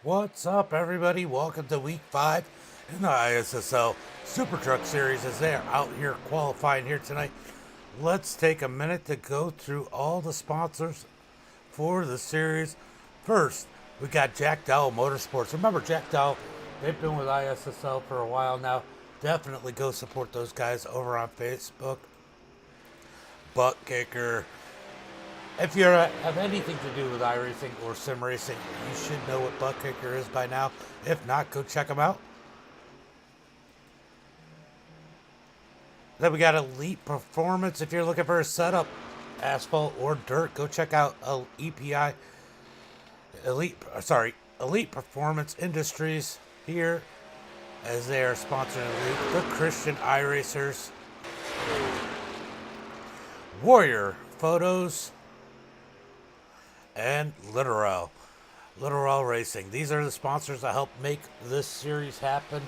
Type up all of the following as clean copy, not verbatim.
What's up, everybody? Welcome to week 5 in the ISSL Super Truck Series as they are out here qualifying here tonight. Let's take a minute to go through all the sponsors for the series. First, we got Jack Dowell Motorsports. Remember, Jack Dowell, they've been with ISSL for a while now. Definitely go support those guys over on Facebook. Butt Kicker. If you have anything to do with iRacing or sim racing, you should know what Butt Kicker is by now. If not, go check them out. Then we got Elite Performance. If you're looking for a setup, asphalt or dirt, go check out EPI Elite Performance Industries here as they are sponsoring Elite, the Christian iRacers, Warrior Photos, and Literal Racing. These are the sponsors that help make this series happen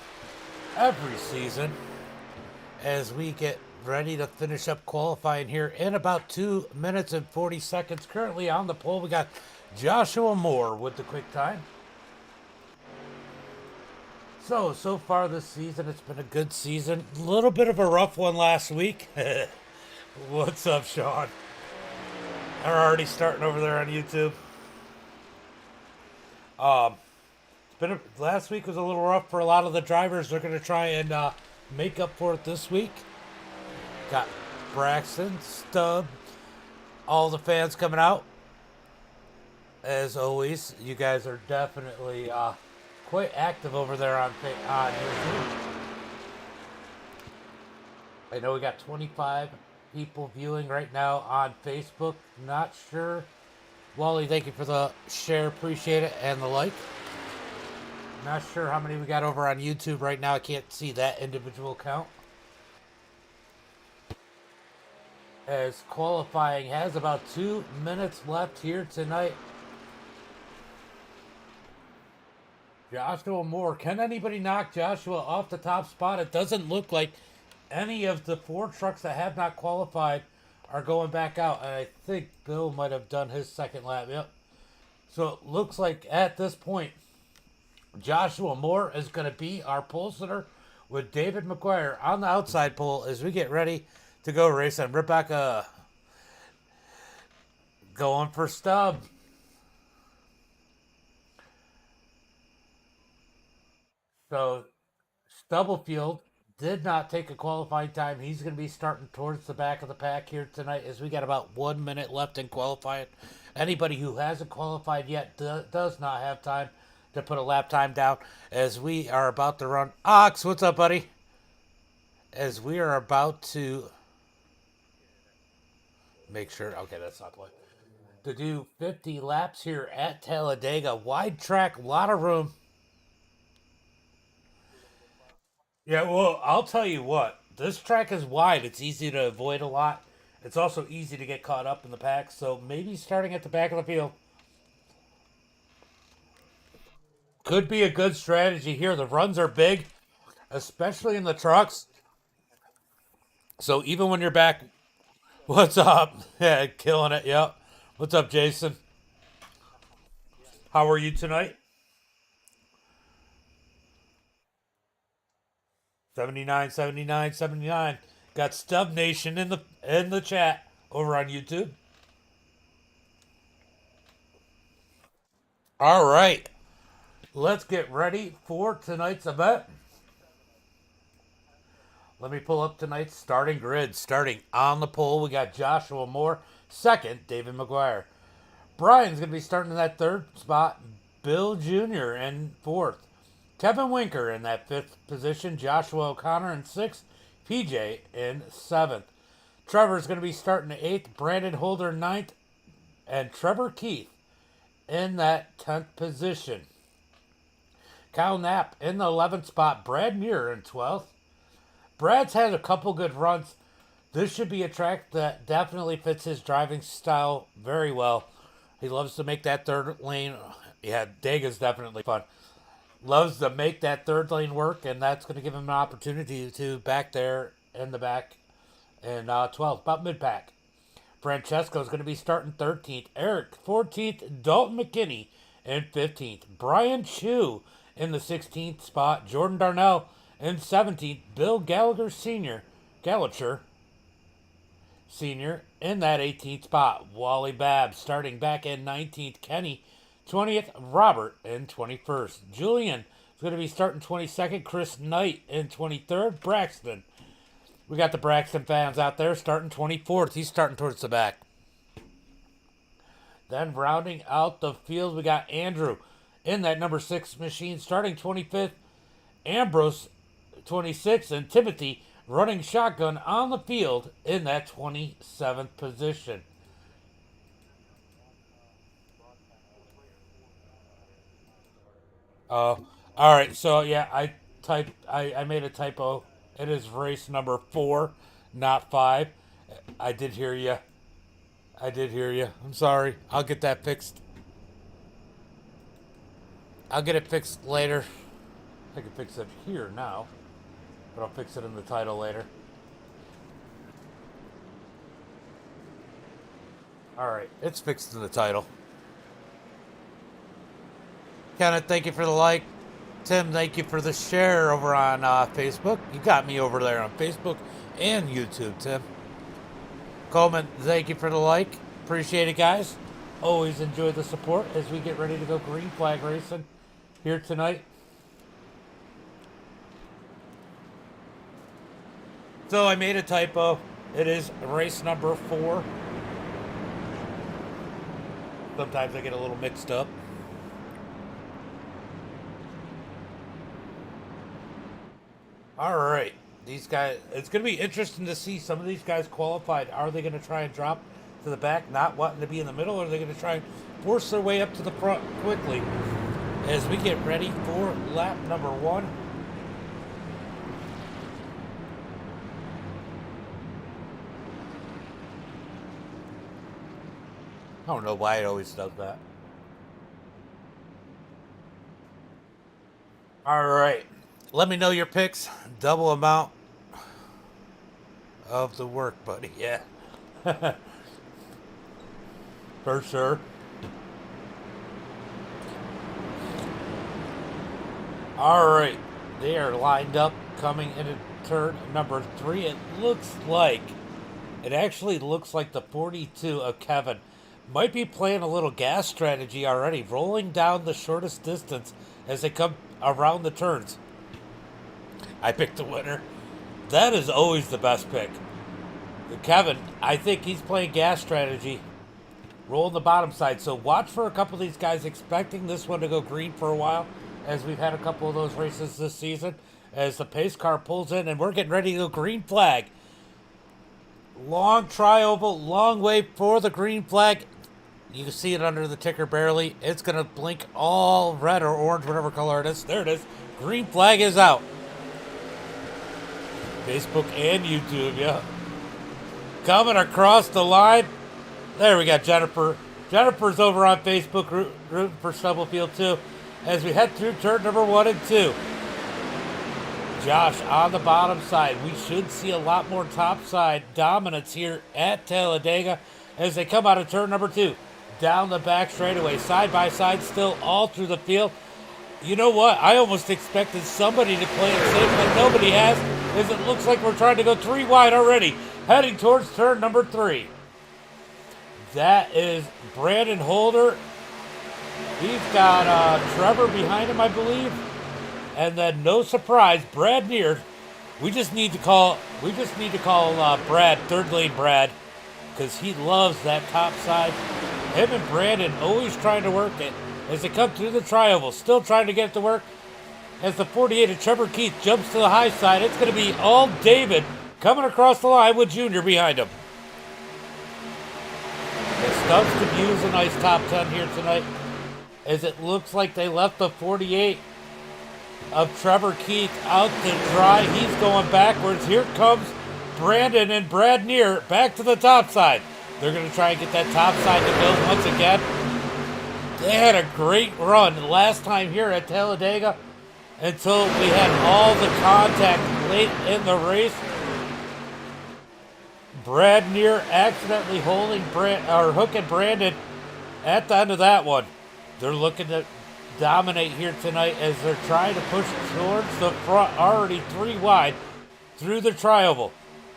every season as we get ready to finish up qualifying here in about 2 minutes and 40 seconds. Currently on the pole, we got Joshua Moore with the quick time. So far this season, it's been a good season. A little bit of a rough one last week. What's up, Sean? They're already starting over there on YouTube. Last week was a little rough for a lot of the drivers. They're going to try and make up for it this week. Got Braxton, Stubb, all the fans coming out. As always, you guys are definitely quite active over there on YouTube. I know we got 25 people viewing right now on Facebook. Not sure. Wally, thank you for the share. Appreciate it. And the like. Not sure how many we got over on YouTube right now. I can't see that individual count. As qualifying has about 2 minutes left here tonight. Joshua Moore. Can anybody knock Joshua off the top spot? It doesn't look like any of the 4 trucks that have not qualified are going back out. And I think Bill might have done his second lap. Yep. So it looks like at this point, Joshua Moore is going to be our pole sitter with David McGuire on the outside pole as we get ready to go racing. Rebecca going for Stubb. So Stubblefield did not take a qualifying time. He's going to be starting towards the back of the pack here tonight as we got about 1 minute left in qualifying. Anybody who hasn't qualified yet does not have time to put a lap time down as we are about to run. Ox, what's up, buddy? As we are about to make sure, okay, that's not the way. To do 50 laps here at Talladega. Wide track, a lot of room. Yeah, well, I'll tell you what. This track is wide. It's easy to avoid a lot. It's also easy to get caught up in the pack. So maybe starting at the back of the field could be a good strategy here. The runs are big, especially in the trucks. So even when you're back, what's up? Yeah, killing it. Yep. What's up, Jason? How are you tonight? 79, 79, 79. Got Stub Nation in the chat over on YouTube. All right. Let's get ready for tonight's event. Let me pull up tonight's starting grid. Starting on the pole, we got Joshua Moore. Second, David McGuire. Brian's going to be starting in that third spot. Bill Jr. in fourth. Kevin Winker in that fifth position. Joshua O'Connor in sixth. PJ in seventh. Trevor's going to be starting eighth. Brandon Holder ninth. And Trevor Keith in that 10th position. Kyle Knapp in the 11th spot. Brad Muir in 12th. Brad's had a couple good runs. This should be a track that definitely fits his driving style very well. He loves to make that third lane. Yeah, Dega's definitely fun. Loves to make that third lane work, and that's going to give him an opportunity to back there in the back in 12th, about mid-pack. Francesco's going to be starting 13th. Eric, 14th. Dalton McKinney in 15th. Brian Chu in the 16th spot. Jordan Darnell in 17th. Bill Gallagher Sr. in that 18th spot. Wally Babb starting back in 19th. Kenny 20th. Robert in 21st. Julian is going to be starting 22nd. Chris Knight in 23rd. Braxton. We got the Braxton fans out there starting 24th. He's starting towards the back. Then rounding out the field, we got Andrew in that number 6 machine starting 25th. Ambrose 26th. And Timothy running shotgun on the field in that 27th position. Oh, all right. So yeah, I made a typo. It is race number 4, not 5. I did hear you. I did hear you. I'm sorry. I'll get that fixed. I'll get it fixed later. I can fix it here now, but I'll fix it in the title later. All right, it's fixed in the title. Kenneth, thank you for the like. Tim, thank you for the share over on Facebook. You got me over there on Facebook and YouTube, Tim. Coleman, thank you for the like. Appreciate it, guys. Always enjoy the support as we get ready to go green flag racing here tonight. So I made a typo. It is race number 4. Sometimes I get a little mixed up. All right. These guys, it's going to be interesting to see some of these guys qualified. Are they going to try and drop to the back, not wanting to be in the middle, or are they going to try and force their way up to the front quickly as we get ready for lap number 1? I don't know why it always does that. All right. Let me know your picks. Double amount of the work, buddy. Yeah. For sure. All right. They are lined up coming into turn number 3. It actually looks like the 42 of Kevin might be playing a little gas strategy already, rolling down the shortest distance as they come around the turns. I picked the winner. That is always the best pick. Kevin, I think he's playing gas strategy, rolling the bottom side. So watch for a couple of these guys, expecting this one to go green for a while, as we've had a couple of those races this season, as the pace car pulls in, and we're getting ready to go green flag. Long tri-oval, long way for the green flag. You can see it under the ticker barely. It's going to blink all red or orange, whatever color it is. There it is. Green flag is out. Facebook and YouTube, yeah. Coming across the line. There we got Jennifer. Jennifer's over on Facebook rooting for Stubblefield too. As we head through turn number 1 and 2. Josh on the bottom side. We should see a lot more top side dominance here at Talladega as they come out of turn number 2. Down the back straightaway, side by side, still all through the field. You know what? I almost expected somebody to play it safe, but nobody has, as it looks like we're trying to go 3 wide already, heading towards turn number 3. That is Brandon Holder. He's got Trevor behind him, I believe. And then, no surprise, Brad Neer. We just need to call Brad, third lane Brad, because he loves that top side. Him and Brandon always trying to work it as they come through the tri-oval, still trying to get it to work. As the 48 of Trevor Keith jumps to the high side, it's going to be all David coming across the line with Junior behind him. The Stubbs could use a nice top 10 here tonight, as it looks like they left the 48 of Trevor Keith out to dry. He's going backwards. Here comes Brandon and Brad Neer back to the top side. They're going to try and get that top side to build once again. They had a great run last time here at Talladega until we had all the contact late in the race. Brad Neer accidentally hooking Brandon at the end of that one. They're looking to dominate here tonight as they're trying to push towards the front, already 3 wide through the trioval.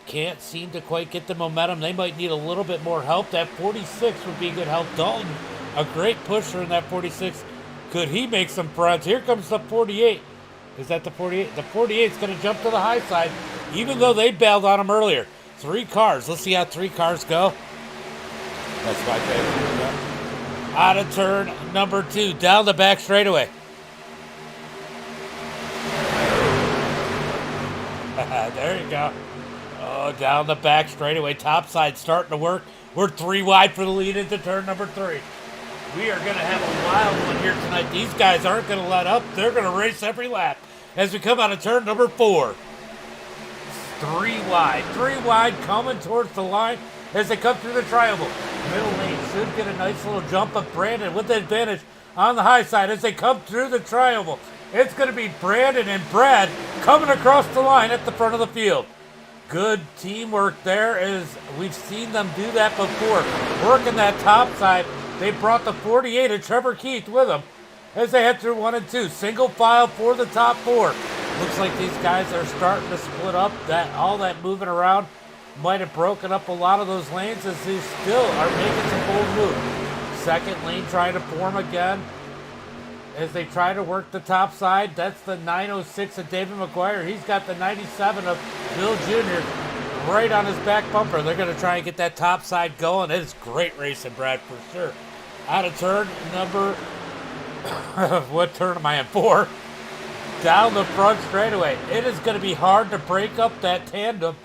Can't seem to quite get the momentum. They might need a little bit more help. That 46 would be good help. Dalton, a great pusher in that 46. Could he make some fronts? Here comes the 48. Is that the 48? The 48 is going to jump to the high side, even though they bailed on him earlier. 3 cars. Let's see how 3 cars go. That's my favorite. Out of turn number 2, down the back straightaway. There you go. Oh, down the back straightaway. Top side starting to work. We're 3 wide for the lead into turn number 3. We are going to have a wild one here tonight. These guys aren't going to let up. They're going to race every lap as we come out of turn number 4. 3 wide. 3 wide coming towards the line as they come through the triangle. Middle lane should get a nice little jump of Brandon with the advantage on the high side as they come through the triangle. It's going to be Brandon and Brad coming across the line at the front of the field. Good teamwork there, as we've seen them do that before. Working that top side. They brought the 48 of Trevor Keith with them as they head through 1 and 2. Single file for the top 4. Looks like these guys are starting to split up. All that moving around might have broken up a lot of those lanes as they still are making some bold moves. Second lane trying to form again as they try to work the top side. That's the 906 of David McGuire. He's got the 97 of Bill Jr. right on his back bumper. They're going to try and get that top side going. It is great racing, Brad, for sure. Out of turn number, what turn am I in? 4. Down the front straightaway. It is going to be hard to break up that tandem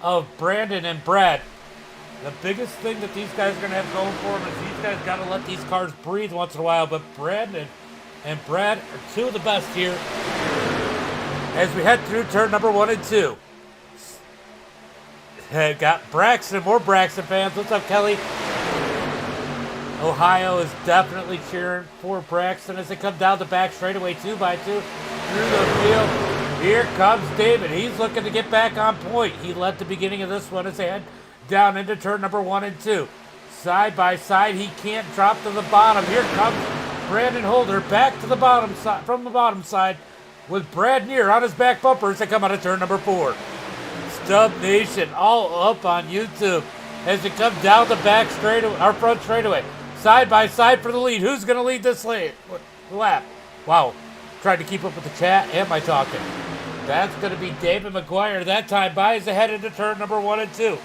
of Brandon and Brad. The biggest thing that these guys are going to have going for them is these guys got to let these cars breathe once in a while. But Brandon and Brad are 2 of the best here as we head through turn number 1 and 2. Got Braxton, more Braxton fans. What's up, Kelly? Ohio is definitely cheering for Braxton as they come down the back straightaway 2 by 2 through the field. Here comes David. He's looking to get back on point. He led the beginning of this one as they head down into turn number 1 and 2. Side by side, he can't drop to the bottom. Here comes Brandon Holder back to the bottom side, from the bottom side, with Brad Neer on his back bumper as they come out of turn number 4. Stub Nation all up on YouTube as they come down the back straightaway, our front straightaway. Side by side for the lead. Who's going to lead this lap? Wow. Tried to keep up with the chat and my talking. That's going to be David McGuire that time by as they head into turn number 1 and 2.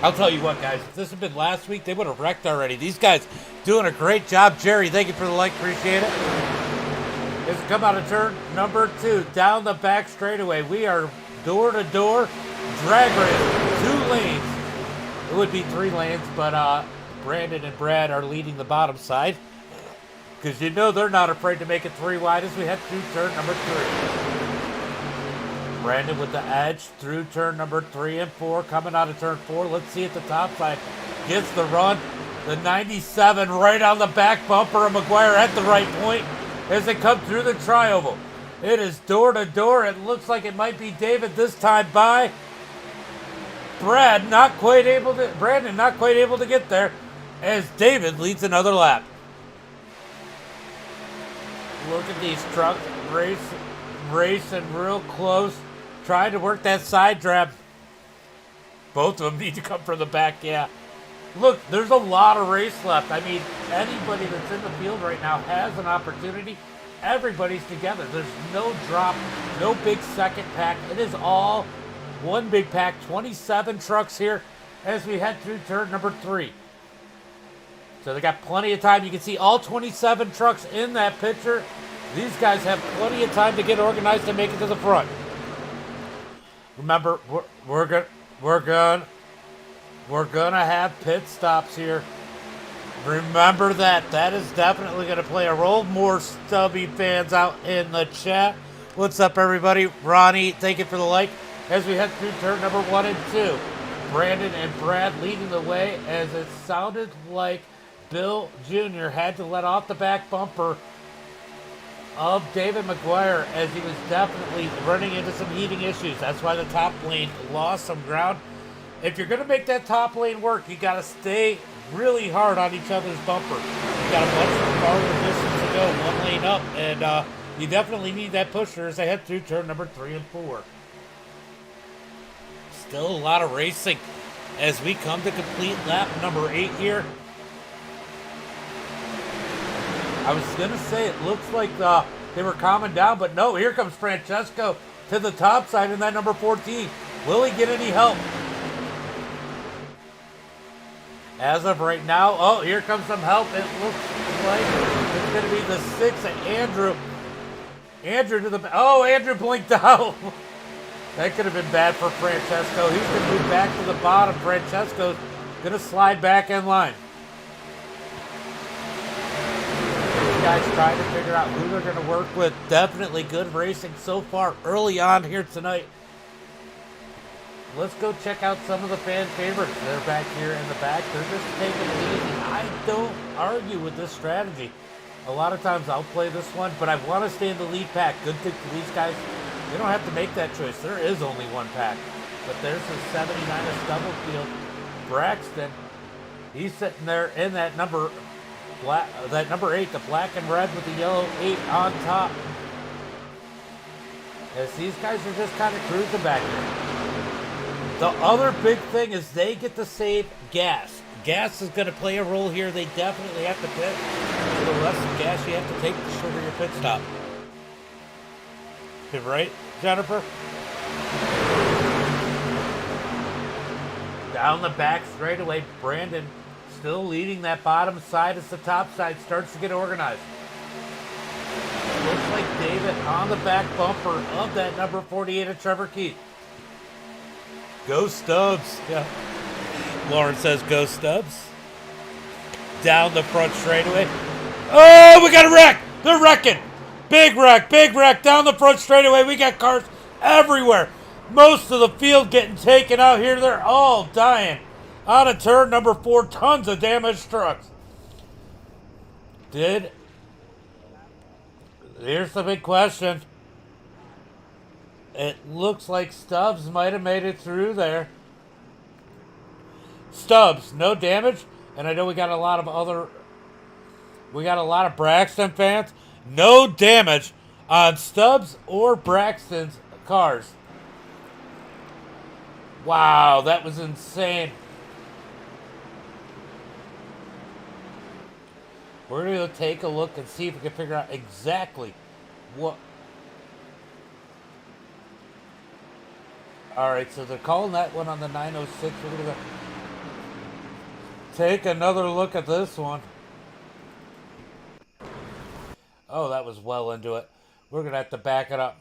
I'll tell you what, guys. If this had been last week, they would have wrecked already. These guys doing a great job. Jerry, thank you for the like. Appreciate it. As we come out of turn number 2, down the back straightaway. We are door-to-door drag race. 2 lanes. It would be 3 lanes, but Brandon and Brad are leading the bottom side. Because you know they're not afraid to make it 3 wide as we head through turn number 3. Brandon with the edge through turn number 3 and 4. Coming out of turn 4. Let's see at the top side. Gets the run. The 97 right on the back bumper of McGuire at the right point as they come through the trioval. It is door to door. It looks like it might be David this time by. Brandon not quite able to get there as David leads another lap. Look at these trucks racing real close, trying to work that side draft. Both of them need to come from the back, yeah. Look, there's a lot of race left. I mean, anybody that's in the field right now has an opportunity. Everybody's together. There's no drop, no big second pack. It is all one big pack. 27 trucks here as we head through turn number 3. So they got plenty of time. You can see all 27 trucks in that picture. These guys have plenty of time to get organized and make it to the front. Remember, we're gonna have pit stops here. Remember that. That is definitely going to play a role. More Stubby fans out in the chat. What's up, everybody? Ronnie, thank you for the like. As we head through turn number 1 and 2. Brandon and Brad leading the way as it sounded like Bill Jr. had to let off the back bumper of David McGuire as he was definitely running into some heating issues. That's why the top lane lost some ground. If you're going to make that top lane work, you got to stay really hard on each other's bumper. You got a much farther distance to go, one lane up, and you definitely need that pusher as they head through turn number 3 and 4. Still a lot of racing as we come to complete lap number 8 here. I was going to say it looks like they were calming down, but no, here comes Francesco to the top side in that number 14. Will he get any help? As of right now, oh, here comes some help. It looks like it's going to be the 6 of Andrew. Andrew to the... Oh, Andrew blinked out. That could have been bad for Francesco. He's going to move back to the bottom. Francesco's going to slide back in line. These guys trying to figure out who they're going to work with. Definitely good racing so far early on here tonight. Let's go check out some of the fan favorites. They're back here in the back. They're just taking it easy. I don't argue with this strategy. A lot of times I'll play this one, but I want to stay in the lead pack. Good thing for these guys. They don't have to make that choice. There is only one pack. But there's the 79 of Stubblefield. Braxton, he's sitting there in that number 8, the black and red with the yellow 8 on top. As these guys are just kind of cruising back here. The other big thing is they get to save gas. Gas is going to play a role here. They definitely have to pit. The less gas you have to take, the shorter your pit stop. You right, Jennifer? Down the back straightaway, Brandon still leading that bottom side as the top side starts to get organized. Looks like David on the back bumper of that number 48 of Trevor Keith. Go Stubbs. Yeah. Lauren says go Stubbs. Down the front straightaway. Oh, we got a wreck. They're wrecking. Big wreck down the front straightaway. We got cars everywhere. Most of the field getting taken out here. They're all dying. On a turn number 4, tons of damaged trucks. Here's the big question. It looks like Stubbs might have made it through there. Stubbs, no damage. And I know we got a lot of Braxton fans. No damage on Stubbs or Braxton's cars. Wow, that was insane. We're going to take a look and see if we can figure out exactly what... All right, so they're calling that one on the 906. We're going to take another look at this one. Oh, that was well into it. We're going to have to back it up.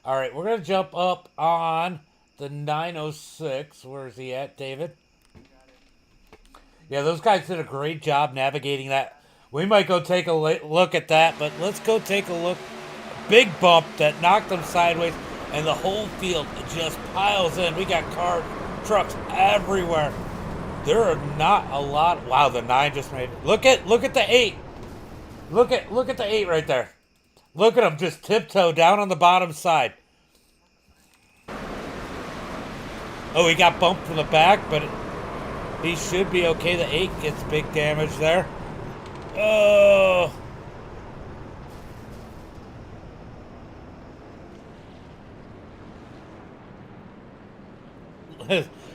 All right, we're going to jump up on the 906. Where is he at, David? Yeah, those guys did a great job navigating that. We might go take a look at that, but let's go take a look. Big bump that knocked them sideways, and the whole field just piles in. We got cars, trucks everywhere. There are not a lot. Wow, the 9 just made it. Look at the 8. Look at the 8 right there. Look at him just tiptoe down on the bottom side. Oh, he got bumped from the back, but he should be okay. The 8 gets big damage there. Oh.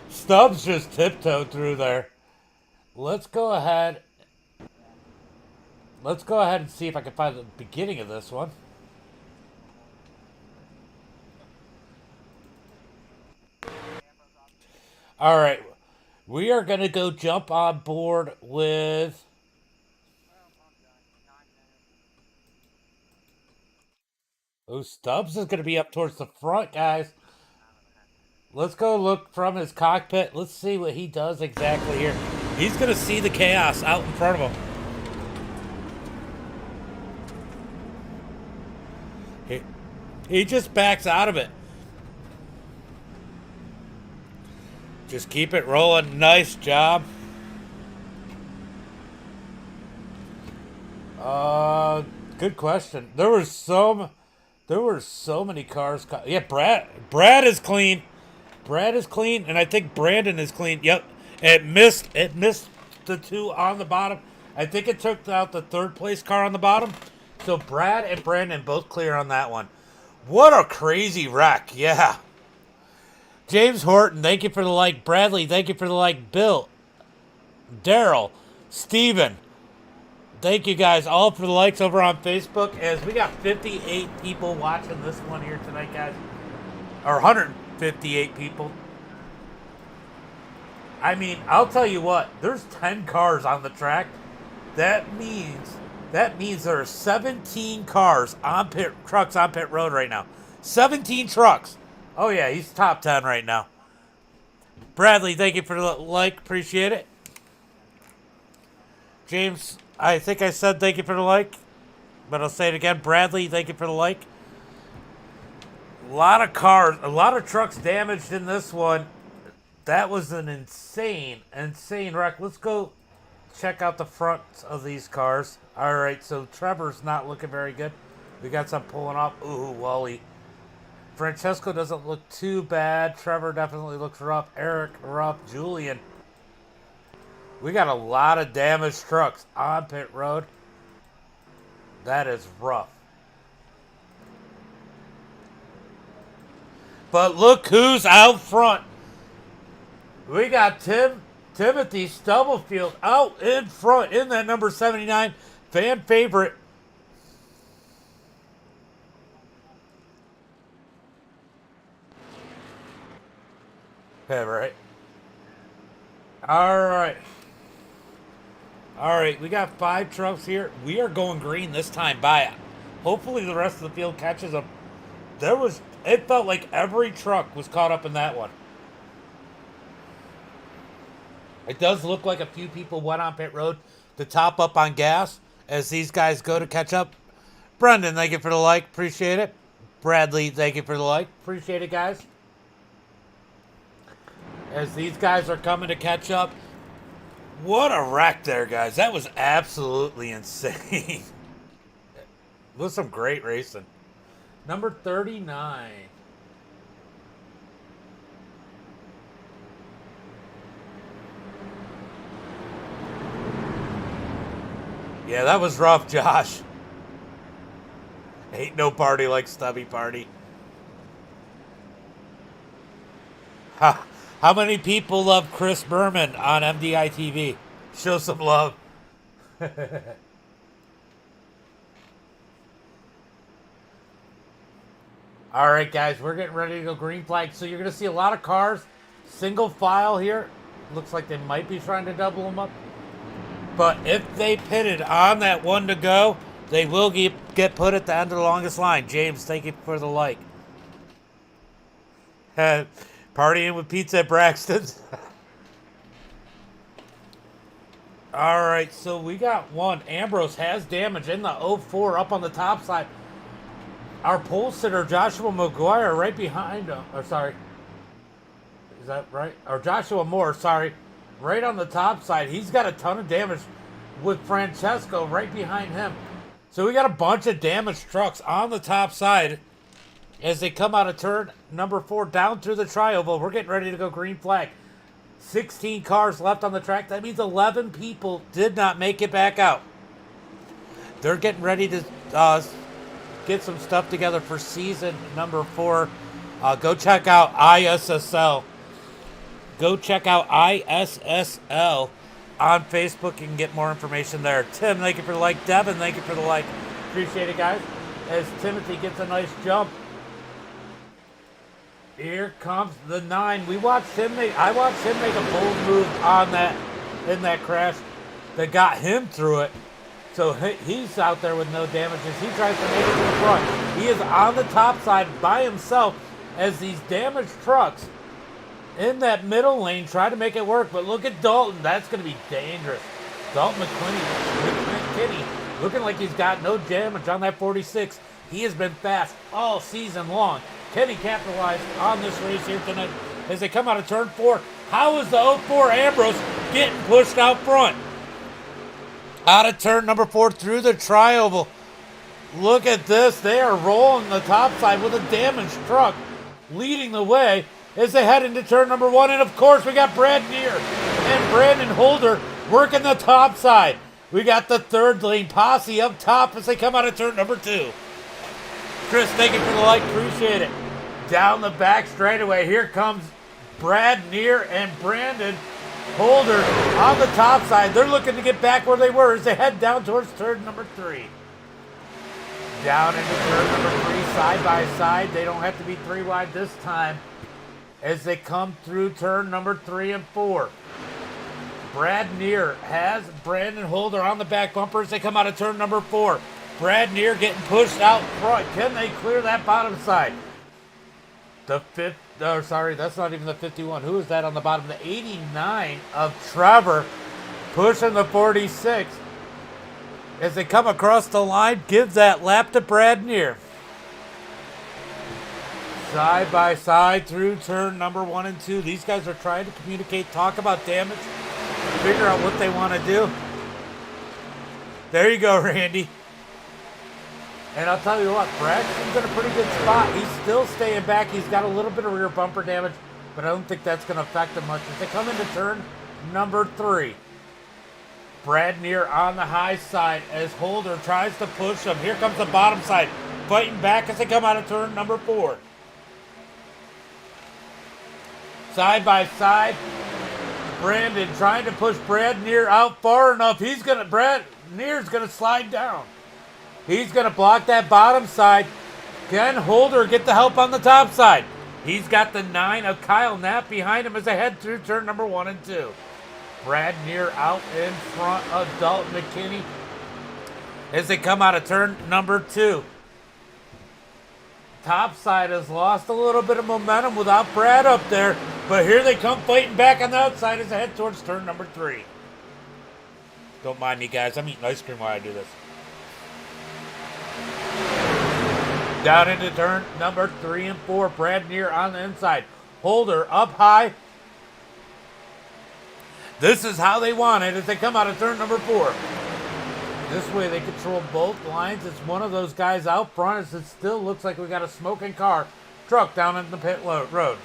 Stubbs just tiptoed through there. Let's go ahead and see if I can find the beginning of this one. All right. We are going to go jump on board with... Oh, Stubbs is going to be up towards the front, guys. Let's go look from his cockpit. Let's see what he does exactly here. He's going to see the chaos out in front of him. He just backs out of it. Just keep it rolling. Nice job. Good question. There were so many cars. Yeah, Brad is clean. Brad is clean, and I think Brandon is clean. Yep. It missed the two on the bottom. I think it took out the third place car on the bottom. So Brad and Brandon both clear on that one. What a crazy wreck. Yeah. James Horton, thank you for the like. Bradley, thank you for the like. Bill, Daryl, Steven, thank you guys all for the likes over on Facebook. As we got 58 people watching this one here tonight, guys. Or 158 people. I mean, I'll tell you what, there's 10 cars on the track. That means there are 17 trucks on pit road right now. 17 trucks. Oh yeah, he's top 10 right now. Bradley, thank you for the like, appreciate it. James, I think I said thank you for the like, but I'll say it again. Bradley, thank you for the like. A lot of cars, a lot of trucks damaged in this one. That was an insane wreck. Let's go check out the fronts of these cars. All right, so Trevor's not looking very good. We got some pulling off. Ooh, Wally. Francesco doesn't look too bad. Trevor definitely looks rough. Eric, rough. Julian. We got a lot of damaged trucks on pit road. That is rough. But look who's out front. We got Timothy Stubblefield out in front in that number 79 fan favorite. Yeah, right. All right, we got 5 trucks here. We are going green this time by. Hopefully the rest of the field catches up. It felt like every truck was caught up in that one. It does look like a few people went on pit road to top up on gas as these guys go to catch up. Brendan, thank you for the like. Appreciate it. Bradley, thank you for the like. Appreciate it, guys. As these guys are coming to catch up. What a wreck there, guys. That was absolutely insane. It was some great racing. Number 39. Yeah, that was rough, Josh. Ain't no party like Stubby Party. How many people love Chris Berman on MDiTV? Show some love. All right, guys, we're getting ready to go green flag. So you're going to see a lot of cars, single file here. Looks like they might be trying to double them up. But if they pitted on that one to go, they will get put at the end of the longest line. James, thank you for the like. Partying with pizza at Braxton's. All right, so we got one. Ambrose has damage in the 04 up on the top side. Our pole sitter, Joshua McGuire, right behind him. Or sorry. Is that right? Or Joshua Moore, sorry. Right on the top side. He's got a ton of damage with Francesco right behind him. So we got a bunch of damaged trucks on the top side as they come out of turn number 4 down through the tri-oval. We're getting ready to go green flag. 16 cars left on the track. That means 11 people did not make it back out. They're getting ready to get some stuff together for season number 4. Go check out ISSL. Go check out ISSL on Facebook. You can get more information there. Tim, thank you for the like. Devin, thank you for the like. Appreciate it, guys. As Timothy gets a nice jump. Here comes the 9. I watched him make a bold move on that in that crash that got him through it. So he's out there with no damages. He tries to make it to the front. He is on the top side by himself as these damaged trucks in that middle lane try to make it work. But look at Dalton. That's going to be dangerous. Dalton McKinney looking like he's got no damage on that 46. He has been fast all season long. Kenny capitalized on this race here tonight as they come out of turn 4. How is the 04 Ambrose getting pushed out front? Out of turn number 4 through the tri-oval. Look at this. They are rolling the top side with a damaged truck leading the way. as they head into turn number 1. And of course, we got Brad Neer and Brandon Holder working the top side. We got the third lane posse up top as they come out of turn number 2. Chris, thank you for the like. Appreciate it. Down the back straightaway, here comes Brad Neer and Brandon Holder on the top side. They're looking to get back where they were as they head down towards turn number 3. Down into turn number 3, side by side. They don't have to be 3 wide this time as they come through turn number 3 and 4. Brad Neer has Brandon Holder on the back bumper as they come out of turn number 4. Brad Neer getting pushed out front. Can they clear that bottom side? The fifth, oh, sorry, that's not even the 51. Who is that on the bottom? The 89 of Trevor pushing the 46. As they come across the line, gives that lap to Brad Neer. Side by side through turn number 1 and 2. These guys are trying to communicate, talk about damage, figure out what they want to do. There you go, Randy. And I'll tell you what, Braxton's in a pretty good spot. He's still staying back. He's got a little bit of rear bumper damage, but I don't think that's going to affect him much. As they come into turn number 3. Brad Neer on the high side as Holder tries to push him. Here comes the bottom side, fighting back as they come out of turn number 4. Side by side, Brandon trying to push Brad Neer out far enough. Brad Neer's gonna slide down. He's gonna block that bottom side. Can Holder get the help on the top side? He's got the 9 of Kyle Knapp behind him as they head through turn number 1 and 2. Brad Neer out in front of Dalton McKinney as they come out of turn number 2. Top side has lost a little bit of momentum without Brad up there, but here they come fighting back on the outside as they head towards turn number 3. Don't mind me, guys. I'm eating ice cream while I do this. Down into turn number 3 and 4. Brad Neer on the inside. Holder up high. This is how they want it as they come out of turn number 4. This way they control both lines. It's one of those guys out front as it still looks like we got a smoking truck down in the pit road.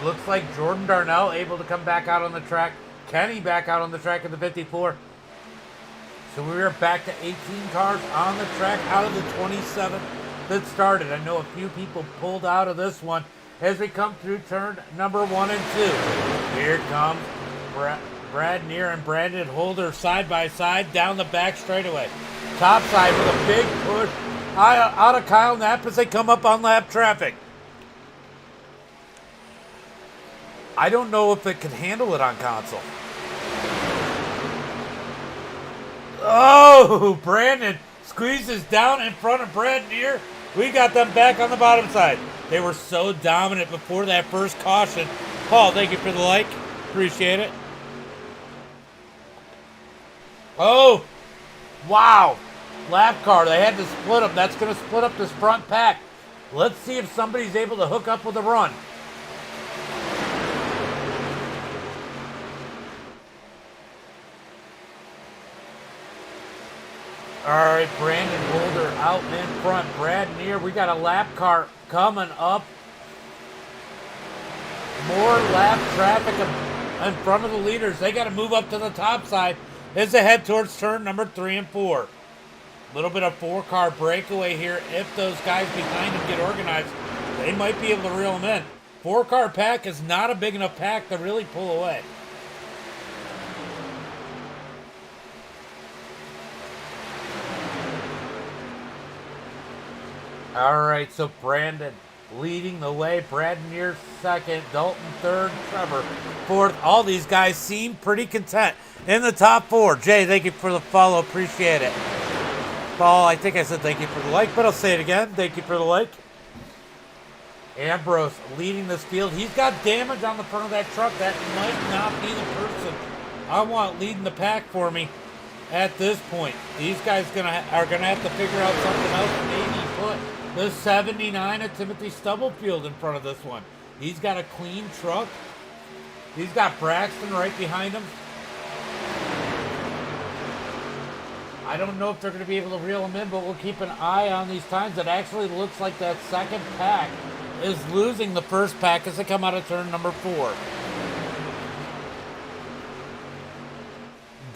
Looks like Jordan Darnell able to come back out on the track. Kenny back out on the track in the 54. So we are back to 18 cars on the track out of the 27 that started. I know a few people pulled out of this one as we come through turn number 1 and 2. Here comes Brad Neer and Brandon Holder side by side down the back straightaway. Top side with a big push out of Kyle Knapp as they come up on lap traffic. I don't know if it can handle it on console. Oh, Brandon squeezes down in front of Brad Neer. We got them back on the bottom side. They were so dominant before that first caution. Paul, thank you for the like. Appreciate it. Oh, wow. Lap car. They had to split them. That's going to split up this front pack. Let's see if somebody's able to hook up with a run. All right, Brandon Holder out in front. Brad Neer, we got a lap car coming up. More lap traffic in front of the leaders. They got to move up to the top side as they head towards turn number 3 and 4. A little bit of 4-car breakaway here. If those guys behind them get organized, they might be able to reel them in. 4-car pack is not a big enough pack to really pull away. All right, so Brandon leading the way. Brad Neer second, Dalton third, Trevor fourth. All these guys seem pretty content in the top 4. Jay, thank you for the follow. Appreciate it. Paul, I think I said thank you for the like, but I'll say it again. Thank you for the like. Ambrose leading this field. He's got damage on the front of that truck. That might not be the person I want leading the pack for me at this point. These guys are gonna have to figure out something else. Maybe put the 79 of Timothy Stubblefield in front of this one. He's got a clean truck. He's got Braxton right behind him. I don't know if they're going to be able to reel him in, but we'll keep an eye on these times. It actually looks like that second pack is losing the first pack as they come out of turn number 4.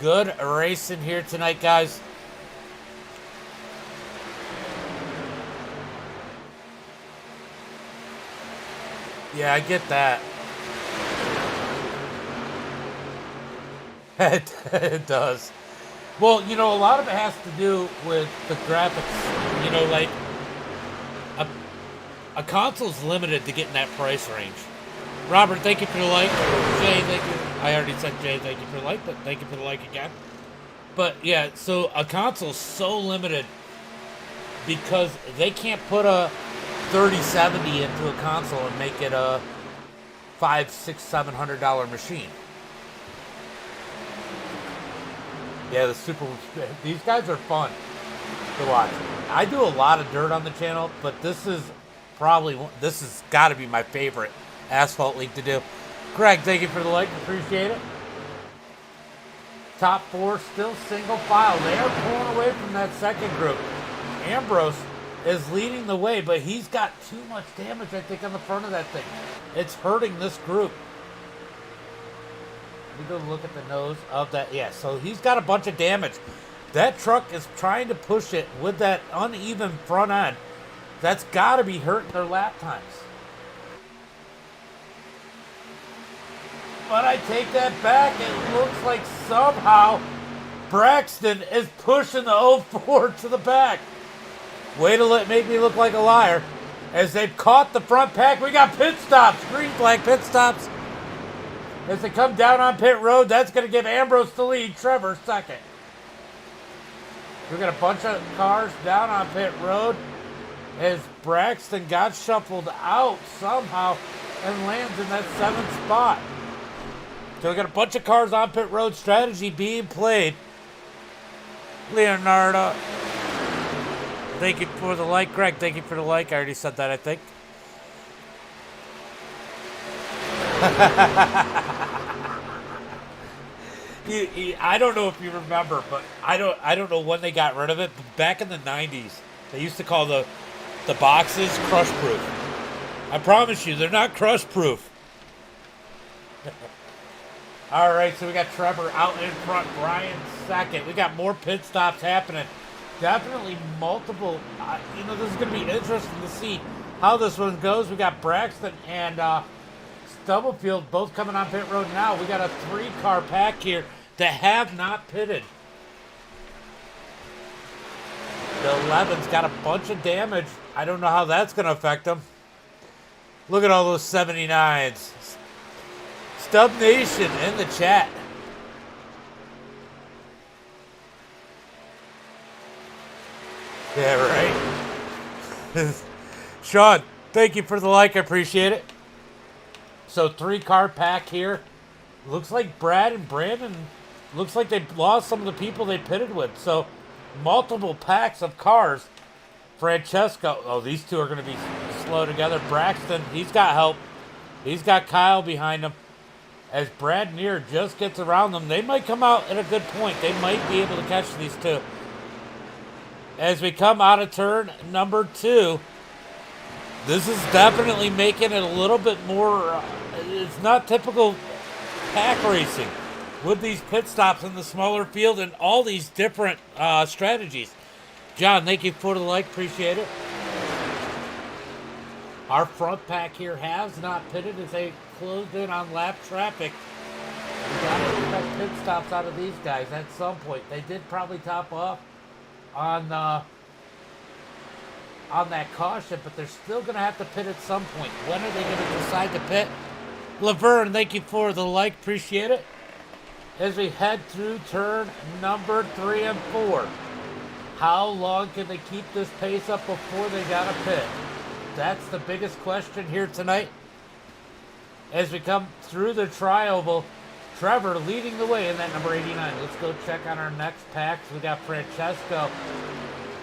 Good racing here tonight, guys. Yeah, I get that. It does. Well, you know, a lot of it has to do with the graphics. You know, like a console's limited to getting that price range. Robert, thank you for the like. Jay, thank you. I already said Jay, thank you for the like, but thank you for the like again. But yeah, so a console's so limited because they can't put a 3070 into a console and make it a $500, $600, $700 machine. Yeah, these guys are fun to watch. I do a lot of dirt on the channel, but this has got to be my favorite asphalt league to do. Greg, thank you for the like, appreciate it. Top 4 still single file. They are pulling away from that second group. Ambrose is leading the way, but he's got too much damage, I think, on the front of that thing. It's hurting this group. We go look at the nose of that. Yeah, so he's got a bunch of damage. That truck is trying to push it with that uneven front end. That's got to be hurting their lap times. But I take that back. It looks like somehow Braxton is pushing the 04 to the back. Way to make me look like a liar. As they've caught the front pack, we got pit stops. Green flag pit stops. As they come down on pit road, that's going to give Ambrose the lead. Trevor second. We got a bunch of cars down on pit road as Braxton got shuffled out somehow and lands in that 7th spot. So we got a bunch of cars on pit road. Strategy being played. Leonardo, thank you for the like. Greg, thank you for the like. I already said that, I think. I don't know if you remember, but I don't know when they got rid of it. But back in the 90s, they used to call the boxes crush proof. I promise you, they're not crush proof. All right, so we got Trevor out in front, Brian second. We got more pit stops happening. Definitely multiple. This is going to be interesting to see how this one goes. We got Braxton and Stubblefield both coming on pit road now. We got a 3-car pack here that have not pitted. The 11's got a bunch of damage. I don't know how that's going to affect them. Look at all those 79s. Stub Nation in the chat. Yeah, right. Sean, thank you for the like. I appreciate it. So 3-car pack here. Looks like Brad and Brandon, looks like they lost some of the people they pitted with. So multiple packs of cars. Francesco, oh, these two are going to be slow together. Braxton, he's got help. He's got Kyle behind him. As Brad Neer just gets around them, they might come out at a good point. They might be able to catch these two. As we come out of turn number 2, this is definitely making it a little bit more, it's not typical pack racing with these pit stops in the smaller field and all these different strategies. John, thank you for the like, appreciate it. Our front pack here has not pitted as they closed in on lap traffic. We got to expect pit stops out of these guys at some point. They did probably top off on that caution, but they're still going to have to pit at some point. When are they going to decide to pit? Laverne, thank you for the like, appreciate it. As we head through turn number 3 and 4, how long can they keep this pace up before they got to pit? That's the biggest question here tonight. As we come through the tri-oval, Trevor leading the way in that number 89. Let's go check on our next packs. We got Francesco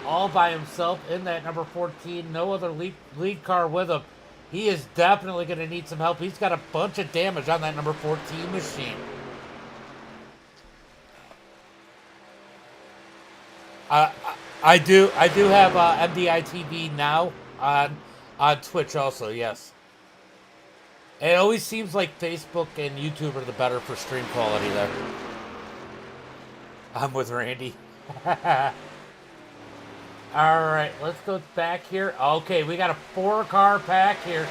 all by himself in that number 14. No other lead car with him. He is definitely going to need some help. He's got a bunch of damage on that number 14 machine. I do have MDiTV now on On Twitch also, yes. It always seems like Facebook and YouTube are the better for stream quality there. I'm with Randy. Alright, let's go back here. Okay, we got a 4-car pack here.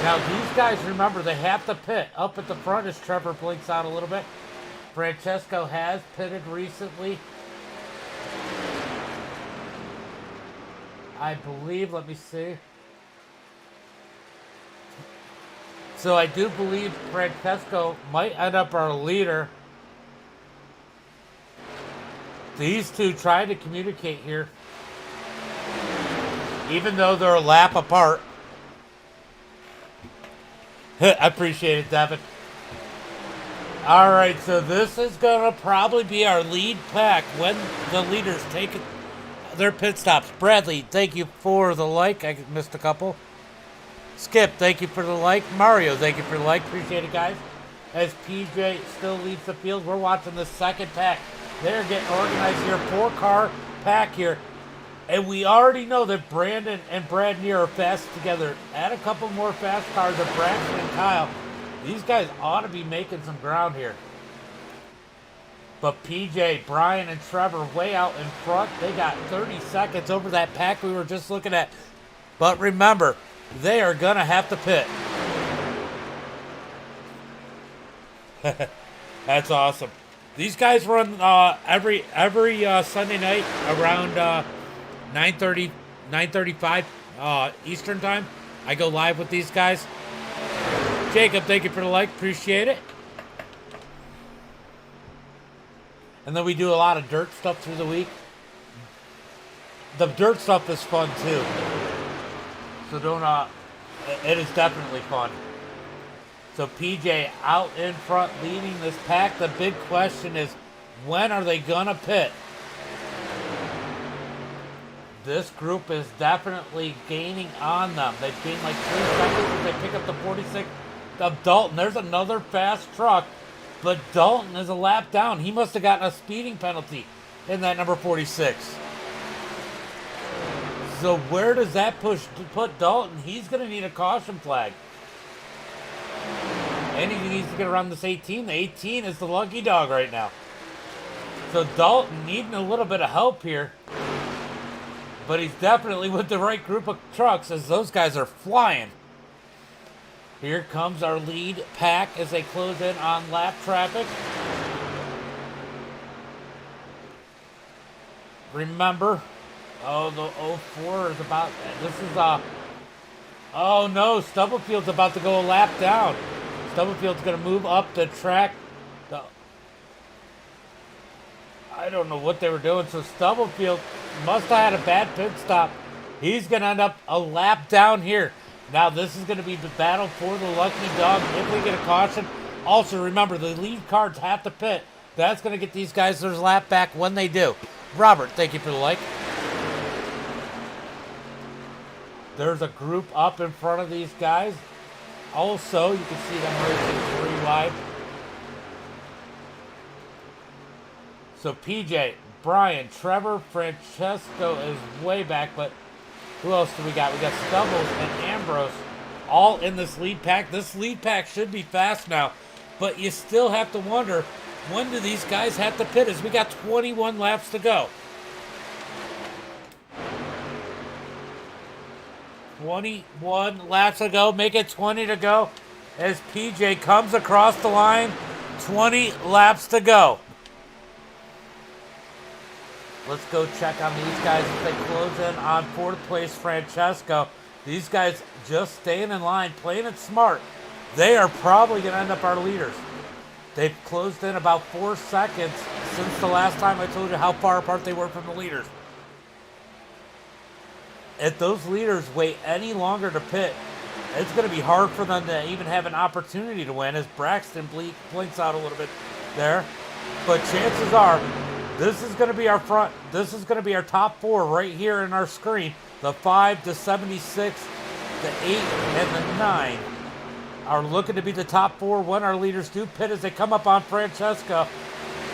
Now, these guys, remember, they have to pit. Up at the front as Trevor blinks out a little bit. Francesco has pitted recently. I believe, let me see. So I do believe Francesco might end up our leader. These two trying to communicate here. Even though they're a lap apart. I appreciate it, Devin. Alright, so this is going to probably be our lead pack when the leaders take their pit stops. Bradley, thank you for the like. I missed a couple. Skip, thank you for the like. Mario, thank you for the like. Appreciate it, guys. As PJ still leads the field, we're watching the second pack. They're getting organized here. 4-car pack here. And we already know that Brandon and Brad Neer are fast together. Add a couple more fast cars of Braxton and Kyle. These guys ought to be making some ground here. But PJ, Brian, and Trevor way out in front. They got 30 seconds over that pack we were just looking at. But remember, they are going to have to pit. That's awesome. These guys run every Sunday night around 9:30, 9:35 Eastern time. I go live with these guys. Jacob, thank you for the like. Appreciate it. And then we do a lot of dirt stuff through the week. The dirt stuff is fun too. So don't, it is definitely fun. So PJ out in front leading this pack. The big question is, when are they gonna pit? This group is definitely gaining on them. They've gained like 3 seconds as they pick up the 46 of Dalton. There's another fast truck, but Dalton is a lap down. He must have gotten a speeding penalty in that number 46. So where does that put Dalton? He's going to need a caution flag. And he needs to get around this 18. The 18 is the lucky dog right now. So Dalton needing a little bit of help here. But he's definitely with the right group of trucks as those guys are flying. Here comes our lead pack as they close in on lap traffic. Remember, oh, the 04 is about, this is, oh no, Stubblefield's about to go a lap down. Stubblefield's going to move up the track. I don't know what they were doing, so Stubblefield must have had a bad pit stop. He's going to end up a lap down here. Now this is going to be the battle for the lucky dog if we get a caution. Also remember, the lead cars have to pit. That's going to get these guys their lap back when they do. Robert, thank you for the like. There's a group up in front of these guys. Also, you can see them racing 3 wide. So PJ, Brian, Trevor, Francesco is way back, but who else do we got? We got Stubbles and Ambrose all in this lead pack. This lead pack should be fast now, but you still have to wonder, when do these guys have to pit? As we got 21 laps to go. 21 laps to go. Make it 20 to go as PJ comes across the line. 20 laps to go. Let's go check on these guys as they close in on 4th place Francesco. These guys just staying in line, playing it smart. They are probably going to end up our leaders. They've closed in about 4 seconds since the last time I told you how far apart they were from the leaders. If those leaders wait any longer to pit, it's going to be hard for them to even have an opportunity to win, as Braxton blinks out a little bit there. But chances are, this is going to be our front. This is going to be our top 4 right here in our screen. The 5, the 76, the 8, and the 9 are looking to be the top 4 when our leaders do pit as they come up on Francesco.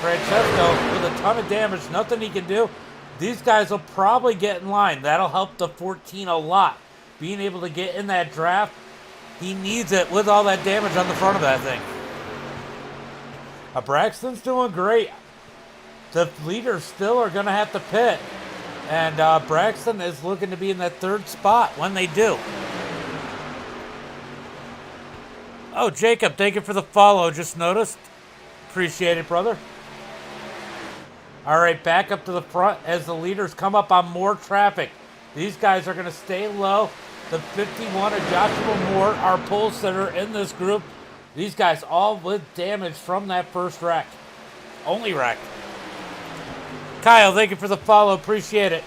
Francesco with a ton of damage, nothing he can do. These guys will probably get in line. That'll help the 14 a lot. being able to get in that draft. He needs it with all that damage on the front of that thing. Braxton's doing great. The leaders still are going to have to pit. And Braxton is looking to be in that third spot when they do. Oh, Jacob, thank you for the follow. Just noticed. Appreciate it, brother. All right, back up to the front as the leaders come up on more traffic. These guys are going to stay low. The 51 of Joshua Moore, our pole sitter in this group. These guys all with damage from that first wreck. Only wreck. Kyle, thank you for the follow. Appreciate it.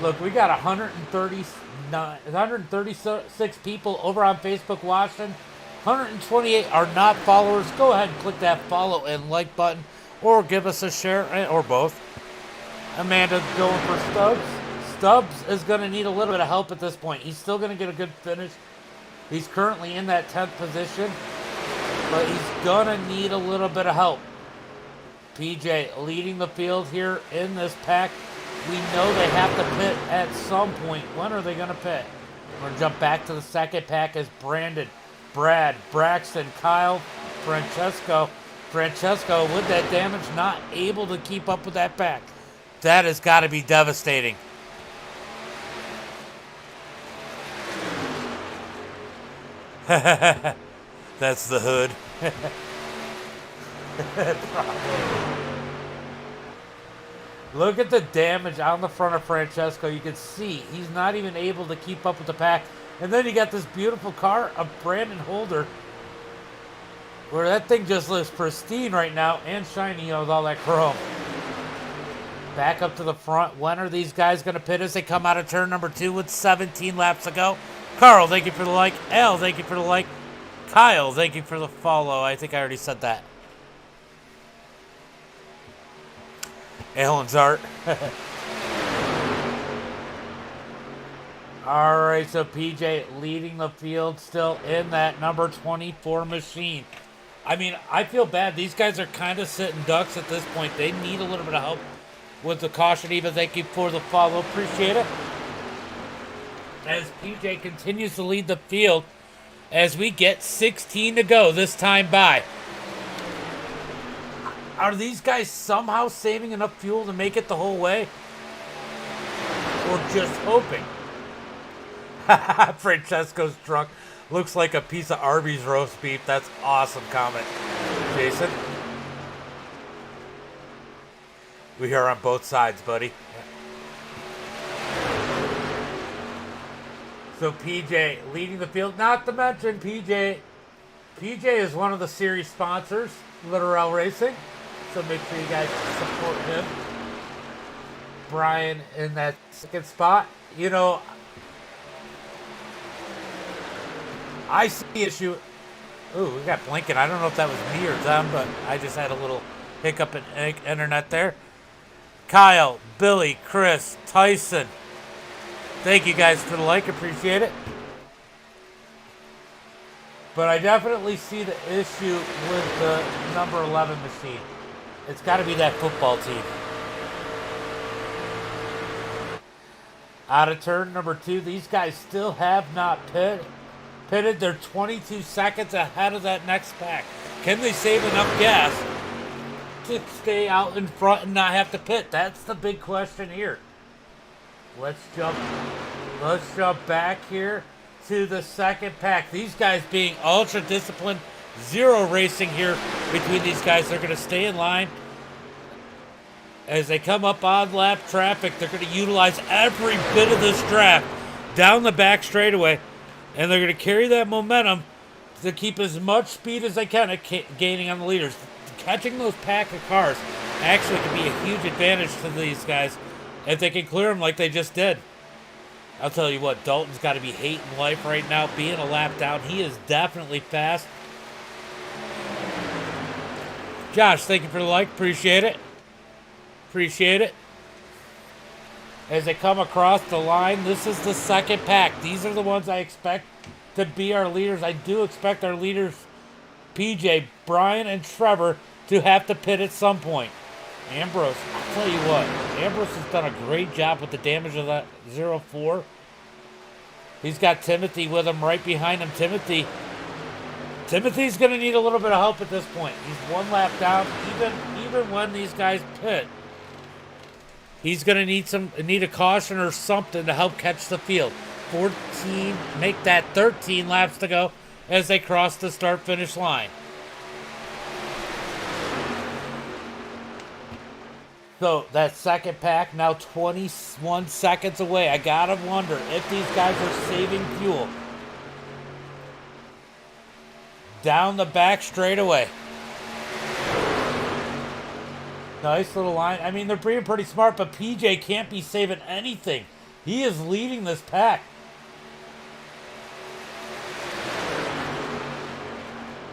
Look, we got 136 people over on Facebook watching. 128 are not followers. Go ahead and click that follow and like button, or give us a share, or both. Amanda going for Stubbs. Stubbs is going to need a little bit of help at this point. He's still going to get a good finish. He's currently in that 10th position, but he's going to need a little bit of help. PJ leading the field here in this pack. We know they have to pit at some point. When are they going to pit? We're going to jump back to the second pack as Brandon, Brad, Braxton, Kyle, Francesco. Francesco, with that damage, not able to keep up with that pack. That has got to be devastating. That's the hood. Look at the damage on the front of Francesco. You can see he's not even able to keep up with the pack. And then you got this beautiful car of Brandon Holder, where that thing just looks pristine right now and shiny with all that chrome. Back up to the front. When are these guys going to pit as they come out of turn number 2 with 17 laps to go? Carl, thank you for the like. Al, thank you for the like. Kyle, thank you for the follow. I think I already said that. Alan's art. All right, so PJ leading the field still in that number 24 machine. I mean, I feel bad. These guys are kind of sitting ducks at this point. They need a little bit of help with the caution. Eva, thank you for the follow. Appreciate it. As PJ continues to lead the field as we get 16 to go this time by. Are these guys somehow saving enough fuel to make it the whole way? Or just hoping? Francesco's truck looks like a piece of Arby's roast beef. That's awesome comment, Jason. We are on both sides, buddy. So PJ leading the field. Not to mention PJ is one of the series sponsors, Literal Racing. So make sure you guys support him. Brian in that second spot. You know, I see the issue. Ooh, we got blinking. I don't know if that was me or them, but I just had a little hiccup in internet there. Kyle, Billy, Chris, Tyson. Thank you guys for the like. Appreciate it. But I definitely see the issue with the number 11 machine. It's got to be that football team. Out of turn number 2, these guys still have not pitted. They're 22 seconds ahead of that next pack. Can they save enough gas to stay out in front and not have to pit? That's the big question here. Let's jump back here to the second pack. These guys being ultra disciplined. Zero racing here between these guys. They're going to stay in line. As they come up on lap traffic, they're going to utilize every bit of this draft down the back straightaway. And they're going to carry that momentum to keep as much speed as they can at gaining on the leaders. Catching those pack of cars actually can be a huge advantage to these guys if they can clear them like they just did. I'll tell you what, Dalton's got to be hating life right now, being a lap down. He is definitely fast. Josh, thank you for the like. Appreciate it. Appreciate it. As they come across the line, this is the second pack. These are the ones I expect to be our leaders. I do expect our leaders, PJ, Brian, and Trevor, to have to pit at some point. Ambrose, I'll tell you what, Ambrose has done a great job with the damage of that 0-4. He's got Timothy with him right behind him. Timothy's going to need a little bit of help at this point. He's one lap down. Even when these guys pit, he's going to need a caution or something to help catch the field. 14, make that 13 laps to go as they cross the start-finish line. So that second pack now 21 seconds away. I gotta wonder if these guys are saving fuel. Down the back straightaway. Nice little line. I mean, they're being pretty smart, but PJ can't be saving anything. He is leading this pack.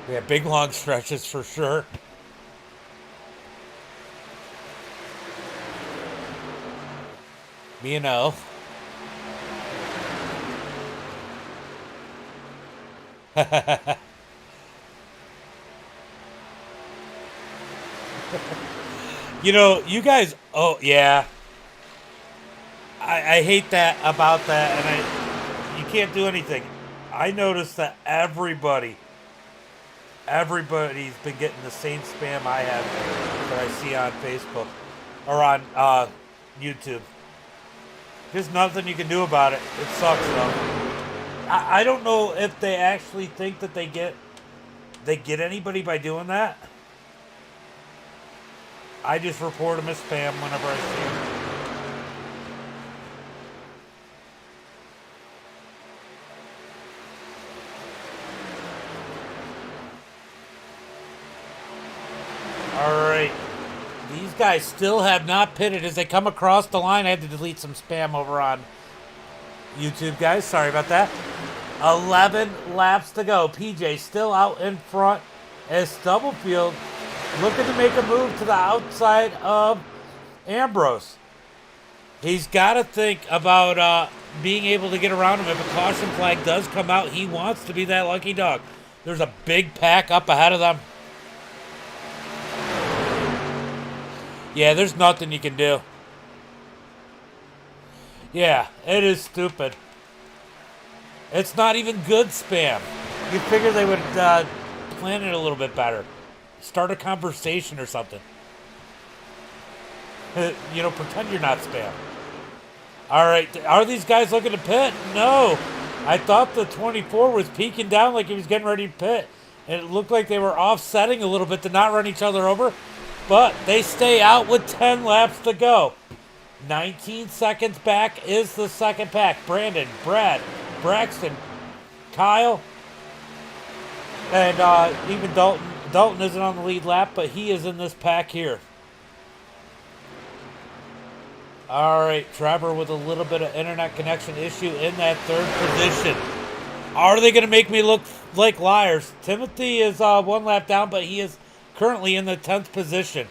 Yeah, big long stretches for sure. You know. You know, you guys, oh yeah. I hate that about that, and you can't do anything. I noticed that everybody's been getting the same spam I have that I see on Facebook or on YouTube. There's nothing you can do about it. It sucks though. I don't know if they actually think that they get anybody by doing that. I just report them as spam whenever I see them. Alright. These guys still have not pitted as they come across the line. I had to delete some spam over on YouTube, guys. Sorry about that. 11 laps to go. PJ still out in front as Stubblefield looking to make a move to the outside of Ambrose. He's got to think about being able to get around him. If a caution flag does come out, he wants to be that lucky dog. There's a big pack up ahead of them. Yeah, there's nothing you can do. Yeah, it is stupid. It's not even good spam. You figure they would plan it a little bit better. Start a conversation or something. You know, pretend you're not spam. All right, are these guys looking to pit? No. I thought the 24 was peeking down like he was getting ready to pit. And it looked like they were offsetting a little bit to not run each other over. But they stay out with 10 laps to go. 19 seconds back is the second pack. Brandon, Brad, Braxton, Kyle, and even Dalton. Dalton isn't on the lead lap, but he is in this pack here. All right, Trevor with a little bit of internet connection issue in that third position. Are they going to make me look like liars? Timothy is one lap down, but he is currently in the 10th position.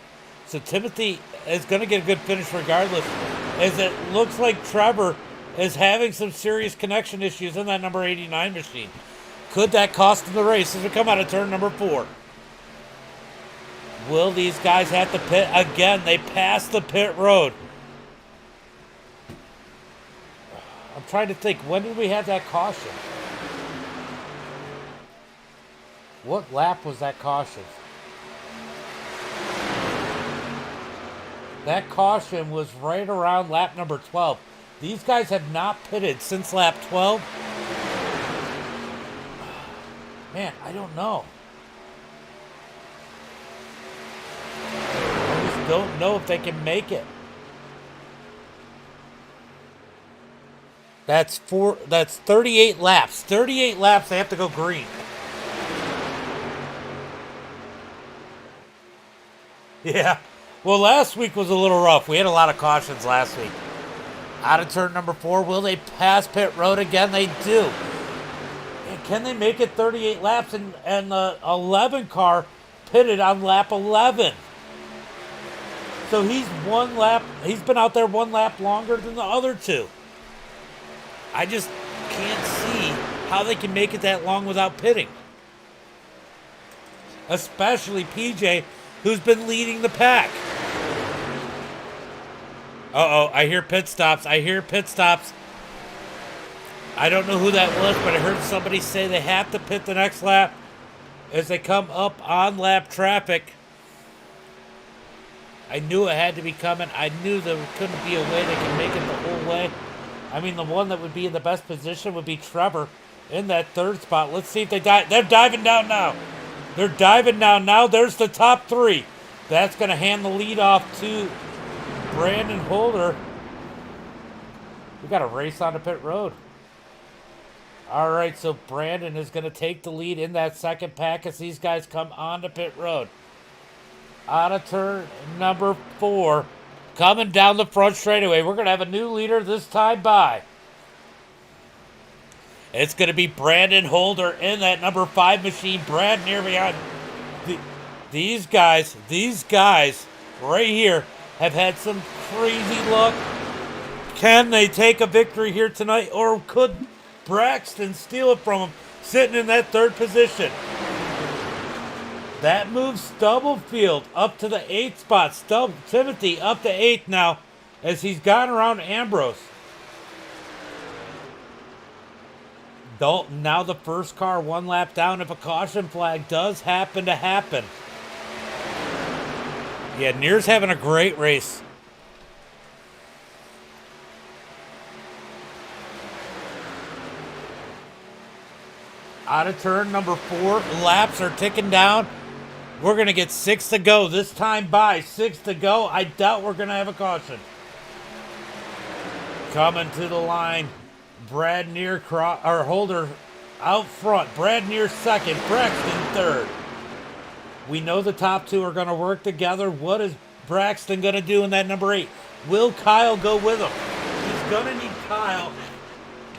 So Timothy is going to get a good finish regardless, as it looks like Trevor is having some serious connection issues in that number 89 machine. Could that cost him the race as we come out of turn number 4? Will these guys have to pit again? They passed the pit road. I'm trying to think, when did we have that caution? What lap was that caution? That caution was right around lap number 12. These guys have not pitted since lap 12. Man, I don't know. I just don't know if they can make it. That's 38 laps. 38 laps, they have to go green. Yeah. Well, last week was a little rough. We had a lot of cautions last week. Out of turn number 4, will they pass pit road again? They do. And can they make it 38 laps? And the 11 car pitted on lap 11. So he's been out there one lap longer than the other two. I just can't see how they can make it that long without pitting. Especially PJ, who's been leading the pack. Uh-oh, I hear pit stops. I hear pit stops. I don't know who that was, but I heard somebody say they have to pit the next lap as they come up on lap traffic. I knew it had to be coming. I knew there couldn't be a way they could make it the whole way. I mean, the one that would be in the best position would be Trevor in that third spot. Let's see if they dive. They're diving down now. They're diving down now. There's the top three. That's going to hand the lead off to Brandon Holder. We got a race on the pit road. All right, so Brandon is going to take the lead in that second pack as these guys come on the pit road. Out of turn number 4. Coming down the front straightaway. We're going to have a new leader this time by. It's going to be Brandon Holder in that number 5 machine. Brad near behind. These guys right here have had some crazy luck. Can they take a victory here tonight, or could Braxton steal it from him sitting in that third position? That moves Stubblefield up to the 8th spot. Timothy up to 8th now as he's gone around Ambrose. Dalton now the first car, 1 lap down if a caution flag does happen to happen. Yeah, Near's having a great race. Out of turn number 4, laps are ticking down. We're going to get 6 to go. This time by 6 to go. I doubt we're going to have a caution. Coming to the line. Brad Near or Holder out front. Brad Near second. Braxton third. We know the top 2 are going to work together. What is Braxton going to do in that number 8? Will Kyle go with him? He's going to need Kyle.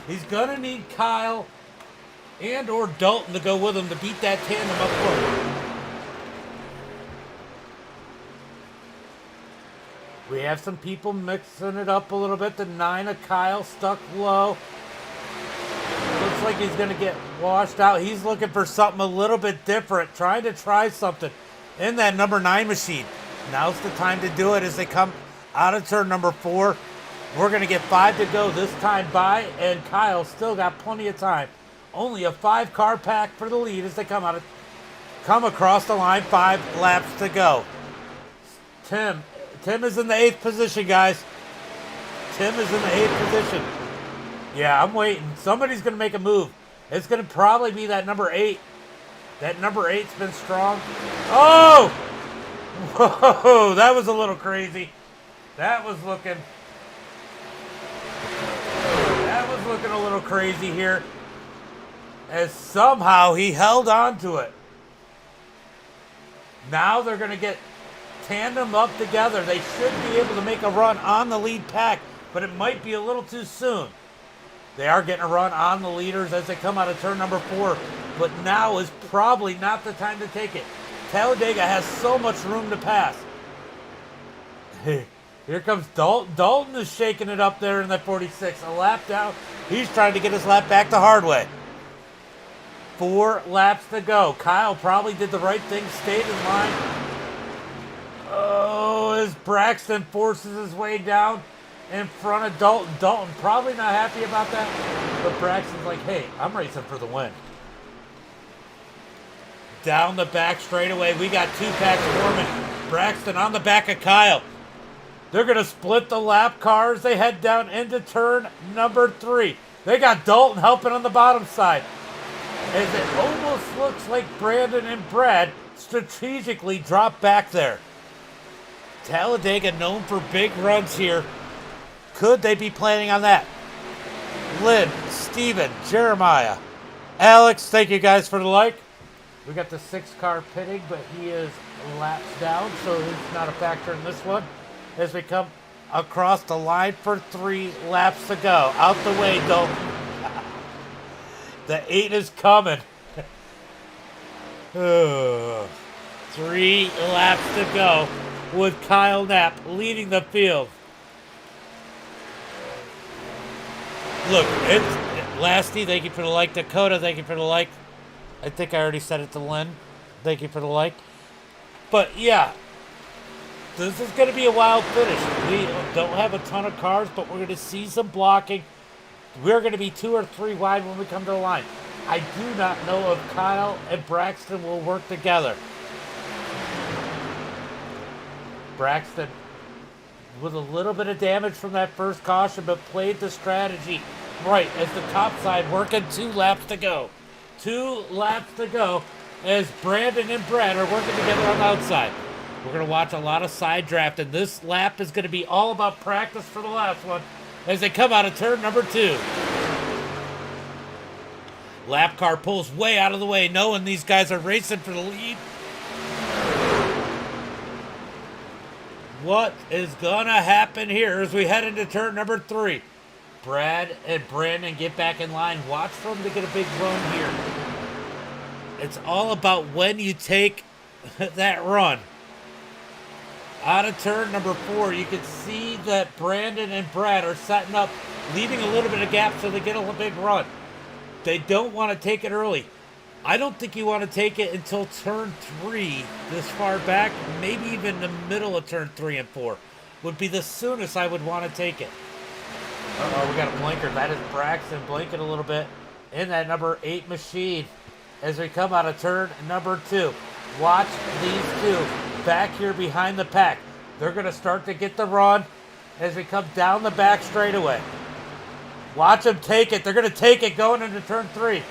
He's going to need Kyle and or Dalton to go with him to beat that tandem up front. We have some people mixing it up a little bit. The 9 of Kyle stuck low. Looks like he's going to get washed out. He's looking for something a little bit different. Trying to try something in that number 9 machine. Now's the time to do it as they come out of turn number 4. We're going to get 5 to go this time by. And Kyle still got plenty of time. Only a 5-car pack for the lead as they come across the line. 5 laps to go. Tim is in the 8th position, guys. Tim is in the 8th position. Yeah, I'm waiting. Somebody's going to make a move. It's going to probably be that number 8. That number 8's been strong. Oh! Whoa, that was a little crazy. That was looking a little crazy here. As somehow he held on to it. Now they're going to get tandem up together. They should be able to make a run on the lead pack, but it might be a little too soon. They are getting a run on the leaders as they come out of turn number 4, but now is probably not the time to take it. Talladega has so much room to pass. Here comes Dalton. Dalton is shaking it up there in that 46. A lap down. He's trying to get his lap back the hard way. 4 laps to go. Kyle probably did the right thing, stayed in line. Oh, as Braxton forces his way down in front of Dalton. Dalton probably not happy about that, but Braxton's like, hey, I'm racing for the win. Down the back straightaway, we got 2 packs forming. Braxton on the back of Kyle. They're going to split the lap cars. They head down into turn number 3. They got Dalton helping on the bottom side. As it almost looks like Brandon and Brad strategically drop back there. Talladega known for big runs here. Could they be planning on that? Lynn, Steven, Jeremiah, Alex, thank you guys for the like. We got the 6-car pitting, but he is laps down, so he's not a factor in this one. As we come across the line for 3 laps to go. Out the way, Dalton. The 8 is coming. 3 laps to go with Kyle Knapp leading the field. Look, it's Lasty, thank you for the like. Dakota, thank you for the like. I think I already said it to Lynn. Thank you for the like. But yeah, This is going to be a wild finish. We don't have a ton of cars, but we're going to see some blocking. We're going to be 2 or 3 wide when we come to the line. I do not know if Kyle and Braxton will work together. Braxton with a little bit of damage from that first caution, but played the strategy right as the top side working 2 laps to go. 2 laps to go as Brandon and Brad are working together on the outside. We're going to watch a lot of side draft, and this lap is going to be all about practice for the last one as they come out of turn number 2. Lap car pulls way out of the way, knowing these guys are racing for the lead. What is going to happen here as we head into turn number 3? Brad and Brandon get back in line. Watch for them to get a big run here. It's all about when you take that run. Out of turn number 4, you can see that Brandon and Brad are setting up, leaving a little bit of gap so they get a big run. They don't want to take it early. I don't think you want to take it until turn 3, this far back. Maybe even the middle of turn 3 and 4 would be the soonest I would want to take it. Uh-oh, we got a blinker. That is Braxton blinking a little bit in that number 8 machine as we come out of turn number 2. Watch these 2 back here behind the pack. They're going to start to get the run as we come down the back straightaway. Watch them take it. They're going to take it going into turn 3.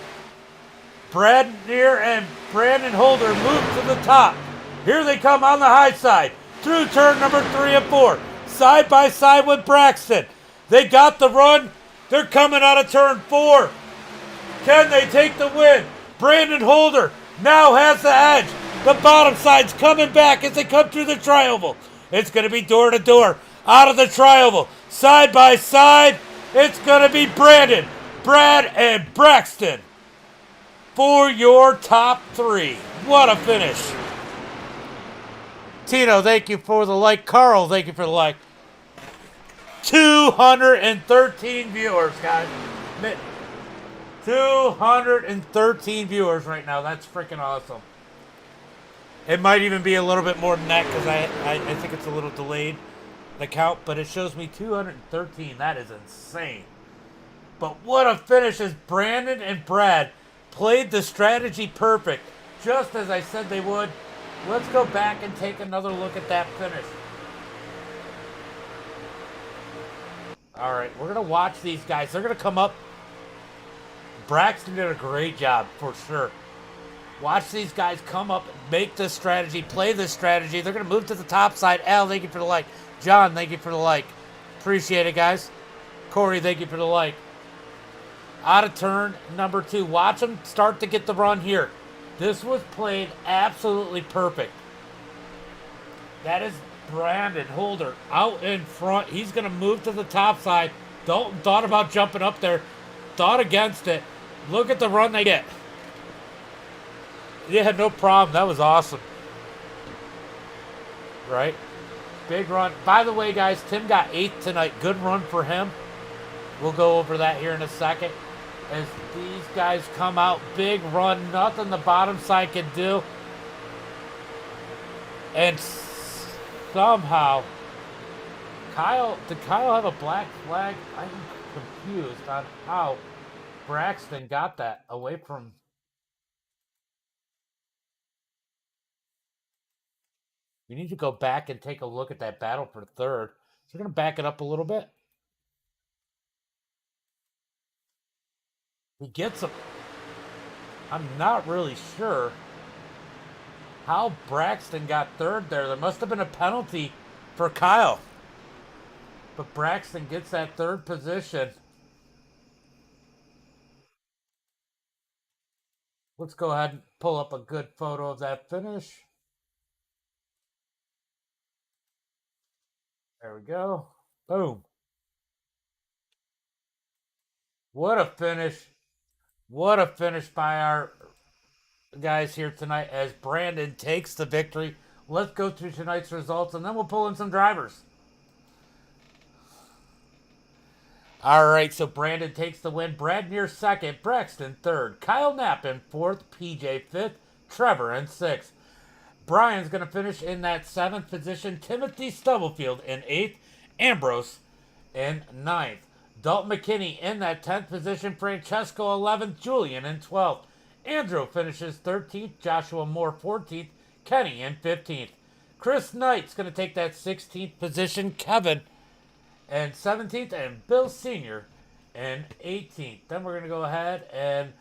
Brad Neer and Brandon Holder move to the top. Here they come on the high side through turn number 3 and 4. Side by side with Braxton. They got the run. They're coming out of turn 4. Can they take the win? Brandon Holder now has the edge. The bottom side's coming back as they come through the tri-oval. It's going to be door to door out of the tri-oval. Side by side, it's going to be Brandon, Brad, and Braxton for your top 3. What a finish. Tino, thank you for the like. Carl, thank you for the like. 213 viewers, guys. 213 viewers right now. That's freaking awesome. It might even be a little bit more than that because I think it's a little delayed, the count, but it shows me 213. That is insane. But what a finish as Brandon and Brad played the strategy perfect, just as I said they would. Let's go back and take another look at that finish. All right, we're going to watch these guys. They're going to come up. Braxton did a great job, for sure. Watch these guys come up, make this strategy, play this strategy. They're going to move to the top side. Al, thank you for the like. John, thank you for the like. Appreciate it, guys. Corey, thank you for the like. Out of turn number 2. Watch them start to get the run here. This was played absolutely perfect. That is Brandon Holder out in front. He's going to move to the top side. Thought about jumping up there. Thought against it. Look at the run they get. Yeah, no problem. That was awesome. Right? Big run. By the way, guys, Tim got 8th tonight. Good run for him. We'll go over that here in a second. As these guys come out, big run. Nothing the bottom side can do. And somehow, did Kyle have a black flag? I'm confused on how Braxton got that away from... We need to go back and take a look at that battle for 3rd. So we're going to back it up a little bit. He gets him. I'm not really sure how Braxton got 3rd there. There must have been a penalty for Kyle. But Braxton gets that 3rd position. Let's go ahead and pull up a good photo of that finish. There we go. Boom. What a finish. What a finish by our guys here tonight as Brandon takes the victory. Let's go through tonight's results and then we'll pull in some drivers. All right, so Brandon takes the win. Brad Neer 2nd, Braxton 3rd, Kyle Knapp in 4th, PJ 5th, Trevor in 6th. Brian's going to finish in that 7th position. Timothy Stubblefield in 8th. Ambrose in ninth. Dalton McKinney in that 10th position. Francesco 11th. Julian in 12th. Andrew finishes 13th. Joshua Moore 14th. Kenny in 15th. Chris Knight's going to take that 16th position. Kevin in 17th. And Bill Sr. in 18th. Then we're going to go ahead and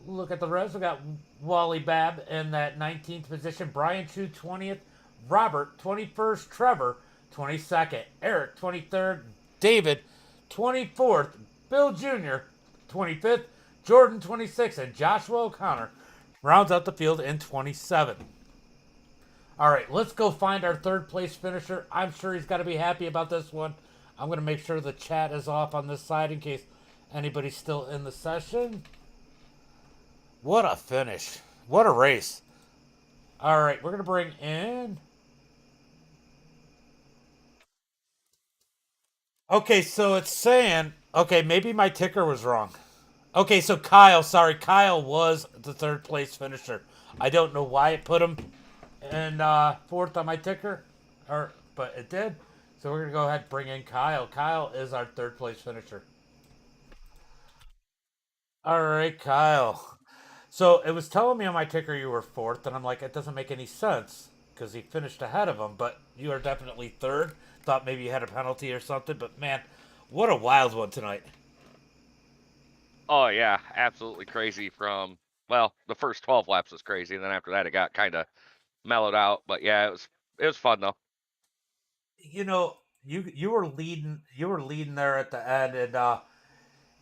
look at the rest. We got Wally Babb in that 19th position. Brian Chu 20th. Robert 21st. Trevor 22nd. Eric 23rd. David 24th. Bill Jr. 25th. Jordan 26th. And Joshua O'Connor rounds out the field in 27th. All right, let's go find our third place finisher. I'm sure he's got to be happy about this one. I'm going to make sure the chat is off on this side in case anybody's still in the session. What a finish. What a race. All right, we're going to bring in. Okay, so it's saying. Okay, maybe my ticker was wrong. Okay, so Kyle, sorry, Kyle was the third place finisher. I don't know why it put him in fourth on my ticker, but it did. So we're gonna go ahead and bring in Kyle. Kyle is our third place finisher. All right, Kyle. So it was telling me on my ticker you were fourth, and I'm like, it doesn't make any sense because he finished ahead of him. But you are definitely third. Thought maybe you had a penalty or something, but man, what a wild one tonight. Oh yeah, absolutely crazy. Well, the first 12 laps was crazy, and then after that it got kind of mellowed out. But yeah, it was fun though. You know, you were leading there at the end, and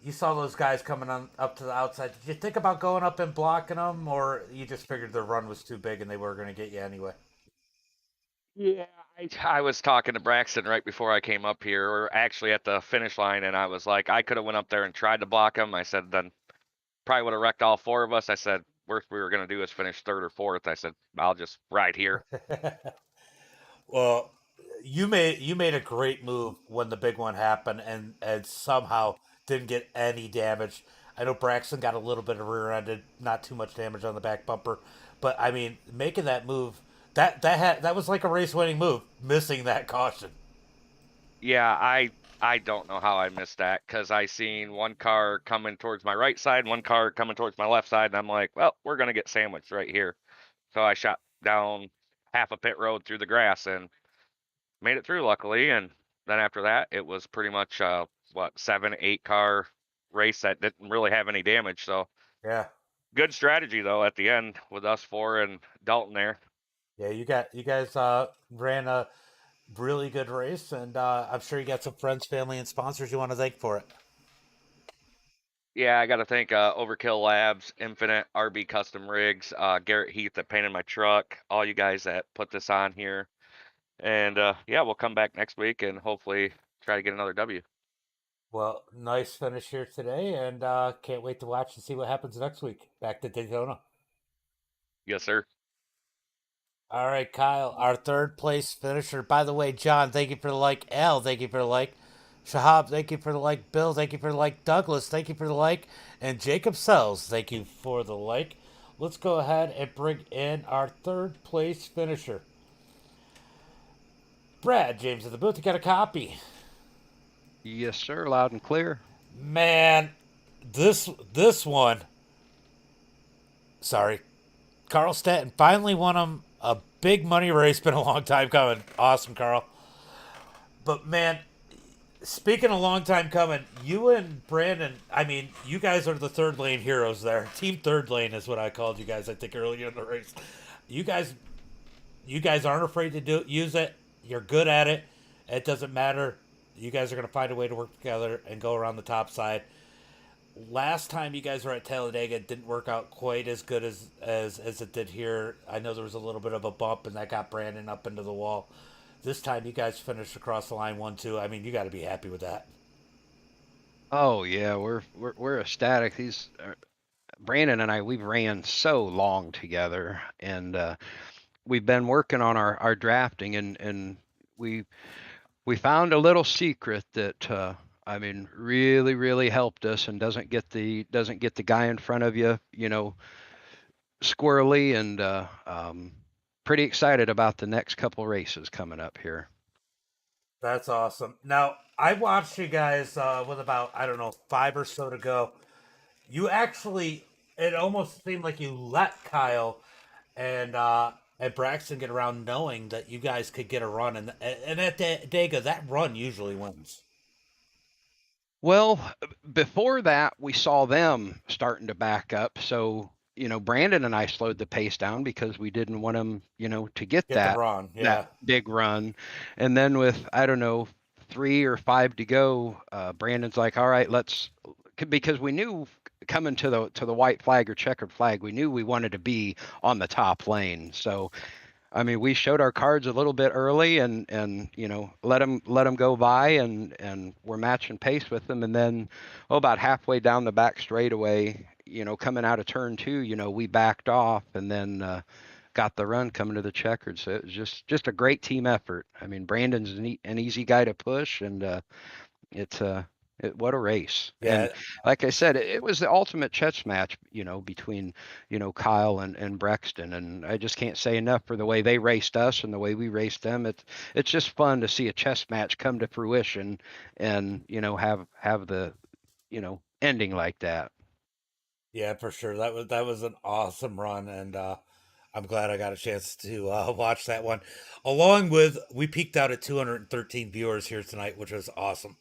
you saw those guys coming on up to the outside. Did you think about going up and blocking them, or you just figured the run was too big and they were going to get you anyway? Yeah, I was talking to Braxton right before I came up here, or actually at the finish line, and I was like, I could have went up there and tried to block him. I said then probably would have wrecked all four of us. I said worst we were gonna do is finish third or fourth. I said I'll just ride here. Well, you made a great move when the big one happened, and somehow didn't get any damage. I know Braxton got a little bit of rear-ended, not too much damage on the back bumper, but I mean, making that move, that was like a race-winning move. Missing that caution. Yeah, I don't know how I missed that because I seen one car coming towards my right side, one car coming towards my left side, and I'm like, well, we're gonna get sandwiched right here. So I shot down half a pit road through the grass and made it through luckily. And then after that, it was pretty much what 7, 8 car race that didn't really have any damage. So Yeah, good strategy though at the end with us four and Dalton there. yeah. You guys ran a really good race, and I'm sure you got some friends, family, and sponsors you want to thank for it. Yeah, I got to thank Overkill Labs, Infinite, RB Custom Rigs, Garrett Heath that painted my truck, all you guys that put this on here. And yeah, we'll come back next week and hopefully try to get another W. Well, nice finish here today, and can't wait to watch and see what happens next week. Back to Daytona. Yes, sir. All right, Kyle, our third place finisher. By the way, John, thank you for the like. Al, thank you for the like. Shahab, thank you for the like. Bill, thank you for the like. Douglas, thank you for the like. And Jacob Sells, thank you for the like. Let's go ahead and bring in our third place finisher. Brad James of the booth, you got a copy. Yes, sir. Loud and clear. Man, this one. Sorry, Carl Statton finally won him a big money race. Been a long time coming. Awesome, Carl. But man, speaking of long time coming, you and Brandon, I mean, you guys are the third lane heroes there. Team third lane is what I called you guys, I think, earlier in the race. You guys you guys aren't afraid to use it. You're good at it. It doesn't matter. You guys are gonna find a way to work together and go around the top side. Last time you guys were at Talladega, it didn't work out quite as good as it did here. I know there was a little bit of a bump, and that got Brandon up into the wall. This time, you guys finished across the line 1-2. I mean, you got to be happy with that. Oh yeah, we're ecstatic. These Brandon and I, we've ran so long together, and we've been working on our drafting, and we we found a little secret that I mean really helped us, and doesn't get the guy in front of you, squirrely, and pretty excited about the next couple races coming up here. That's awesome. Now, I watched you guys with about, I don't know, 5 or so to go. You actually, it almost seemed like you let Kyle and Braxton get around knowing that you guys could get a run. And at Dega, that run usually wins. Well, before that, we saw them starting to back up. So, Brandon and I slowed the pace down because we didn't want them, to get Get the that run, yeah. big run. And then with, I don't know, 3 or 5 to go, Brandon's like, all right, because we knew coming to the white flag or checkered flag, we knew we wanted to be on the top lane. So I mean, we showed our cards a little bit early and let them go by and we're matching pace with them. And then, about halfway down the back straightaway, coming out of turn 2, we backed off and then got the run coming to the checkered. So it was just a great team effort. I mean, Brandon's an easy guy to push, and it's what a race. Yeah, And like I said, it was the ultimate chess match, between, Kyle and Braxton. And I just can't say enough for the way they raced us and the way we raced them. It's just fun to see a chess match come to fruition and, have the, ending like that. yeah, for sure. That was an awesome run, and I'm glad I got a chance to watch that one. Along with, we peaked out at 213 viewers here tonight, which was awesome.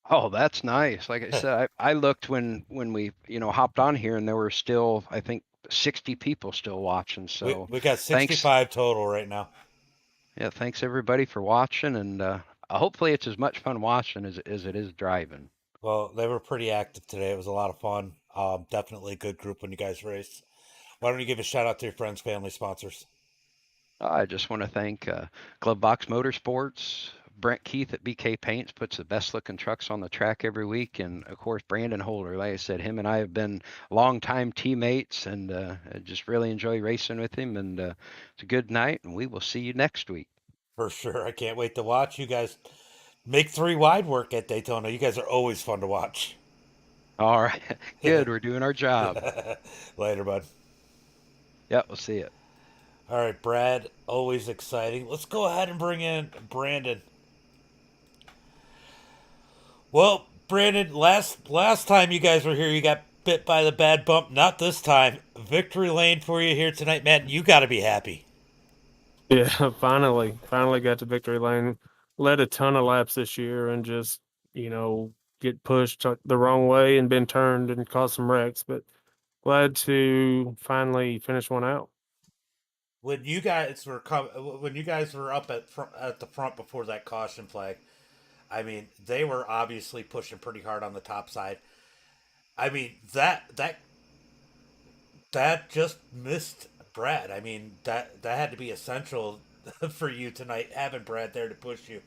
Oh, that's nice. Like I said, I looked when we, hopped on here and there were still, I think, 60 people still watching. we So we got thanks. 65 total right now. Yeah, thanks everybody for watching, and hopefully it's as much fun watching as it is driving. Well, they were pretty active today. It was a lot of fun. Definitely a good group when you guys race. Why don't you give a shout out to your friends, family, sponsors? I just want to thank Glovebox Motorsports, Brent Keith at BK Paints puts the best looking trucks on the track every week, and of course Brandon Holder. Like I said, him and I have been longtime teammates, and I just really enjoy racing with him. And it's a good night, and we will see you next week. For sure. I can't wait to watch you guys make 3 wide work at Daytona. You guys are always fun to watch. All right, good. We're doing our job. Later, bud. Yep, we'll see you. All right, Brad. Always exciting. Let's go ahead and bring in Brandon. Well, Brandon, last time you guys were here, you got bit by the bad bump. Not this time. Victory lane for you here tonight, man. You got to be happy. Yeah, finally got to victory lane. Led a ton of laps this year and just, get pushed the wrong way and been turned and caused some wrecks, but glad to finally finish one out. When you guys were up at the front before that caution flag, I mean, they were obviously pushing pretty hard on the top side. I mean, that just missed Brad. I mean, that had to be essential for you tonight, having Brad there to push you.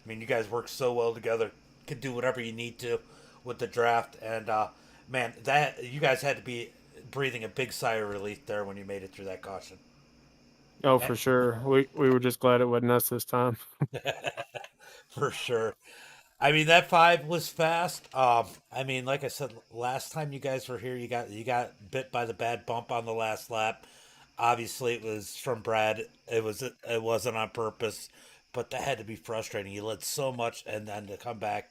I mean, you guys work so well together. Can do whatever you need to with the draft, and man, that you guys had to be breathing a big sigh of relief there when you made it through that caution. Oh, Eh, for sure. We were just glad it wasn't us this time. for sure. I mean, that 5 was fast. I mean, like I said, last time you guys were here, you got bit by the bad bump on the last lap. Obviously, it was from Brad. It wasn't on purpose, but that had to be frustrating. You led so much, and then to come back.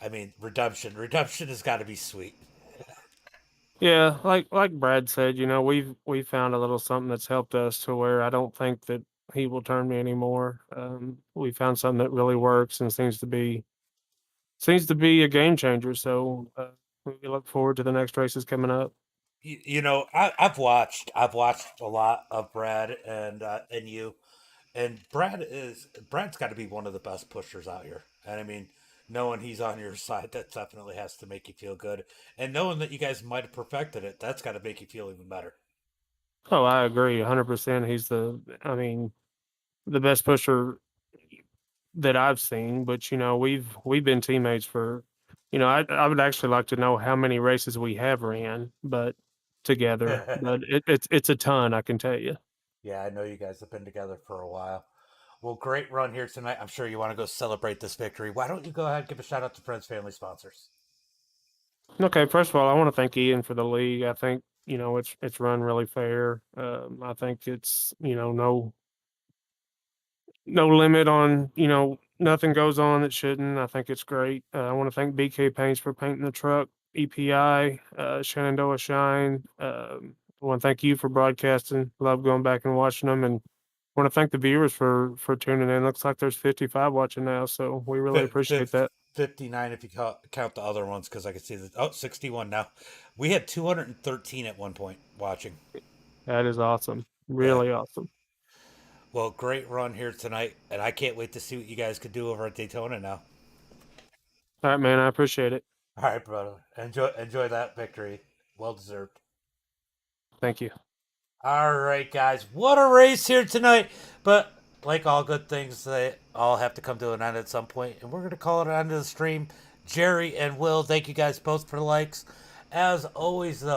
I mean, redemption has got to be sweet. Yeah, like Brad said, we've found a little something that's helped us to where I don't think that he will turn me anymore. We found something that really works and seems to be a game changer. So we look forward to the next races coming up. I've watched a lot of Brad and you, and Brad's got to be one of the best pushers out here. And I mean, knowing he's on your side, that definitely has to make you feel good. And knowing that you guys might have perfected it, that's got to make you feel even better. Oh, I agree 100%. I mean, the best pusher that I've seen. But we've been teammates for, I would actually like to know how many races we have ran, but together. But it's a ton, I can tell you. Yeah, I know you guys have been together for a while. Well, great run here tonight. I'm sure you want to go celebrate this victory. Why don't you go ahead and give a shout out to friends, family, sponsors? Okay, first of all, I want to thank Ian for the league. I think it's run really fair. I think it's no limit on nothing goes on that shouldn't. I think it's great. I want to thank BK Paints for painting the truck. EPI, Shenandoah Shine. I want to thank you for broadcasting. Love going back and watching them, and want to thank the viewers for tuning in. Looks like there's 55 watching now, so we really appreciate that. 59 if you count the other ones, because I can see that. 61 now. We had 213 at one point watching. That is awesome. Really awesome. Well, great run here tonight, and I can't wait to see what you guys could do over at Daytona now. All right, man. I appreciate it. All right, brother. Enjoy that victory. Well deserved. Thank you. All right, guys. What a race here tonight. But like all good things, they all have to come to an end at some point, and we're going to call it an end of the stream. Jerry and Will, thank you guys both for the likes. As always, though,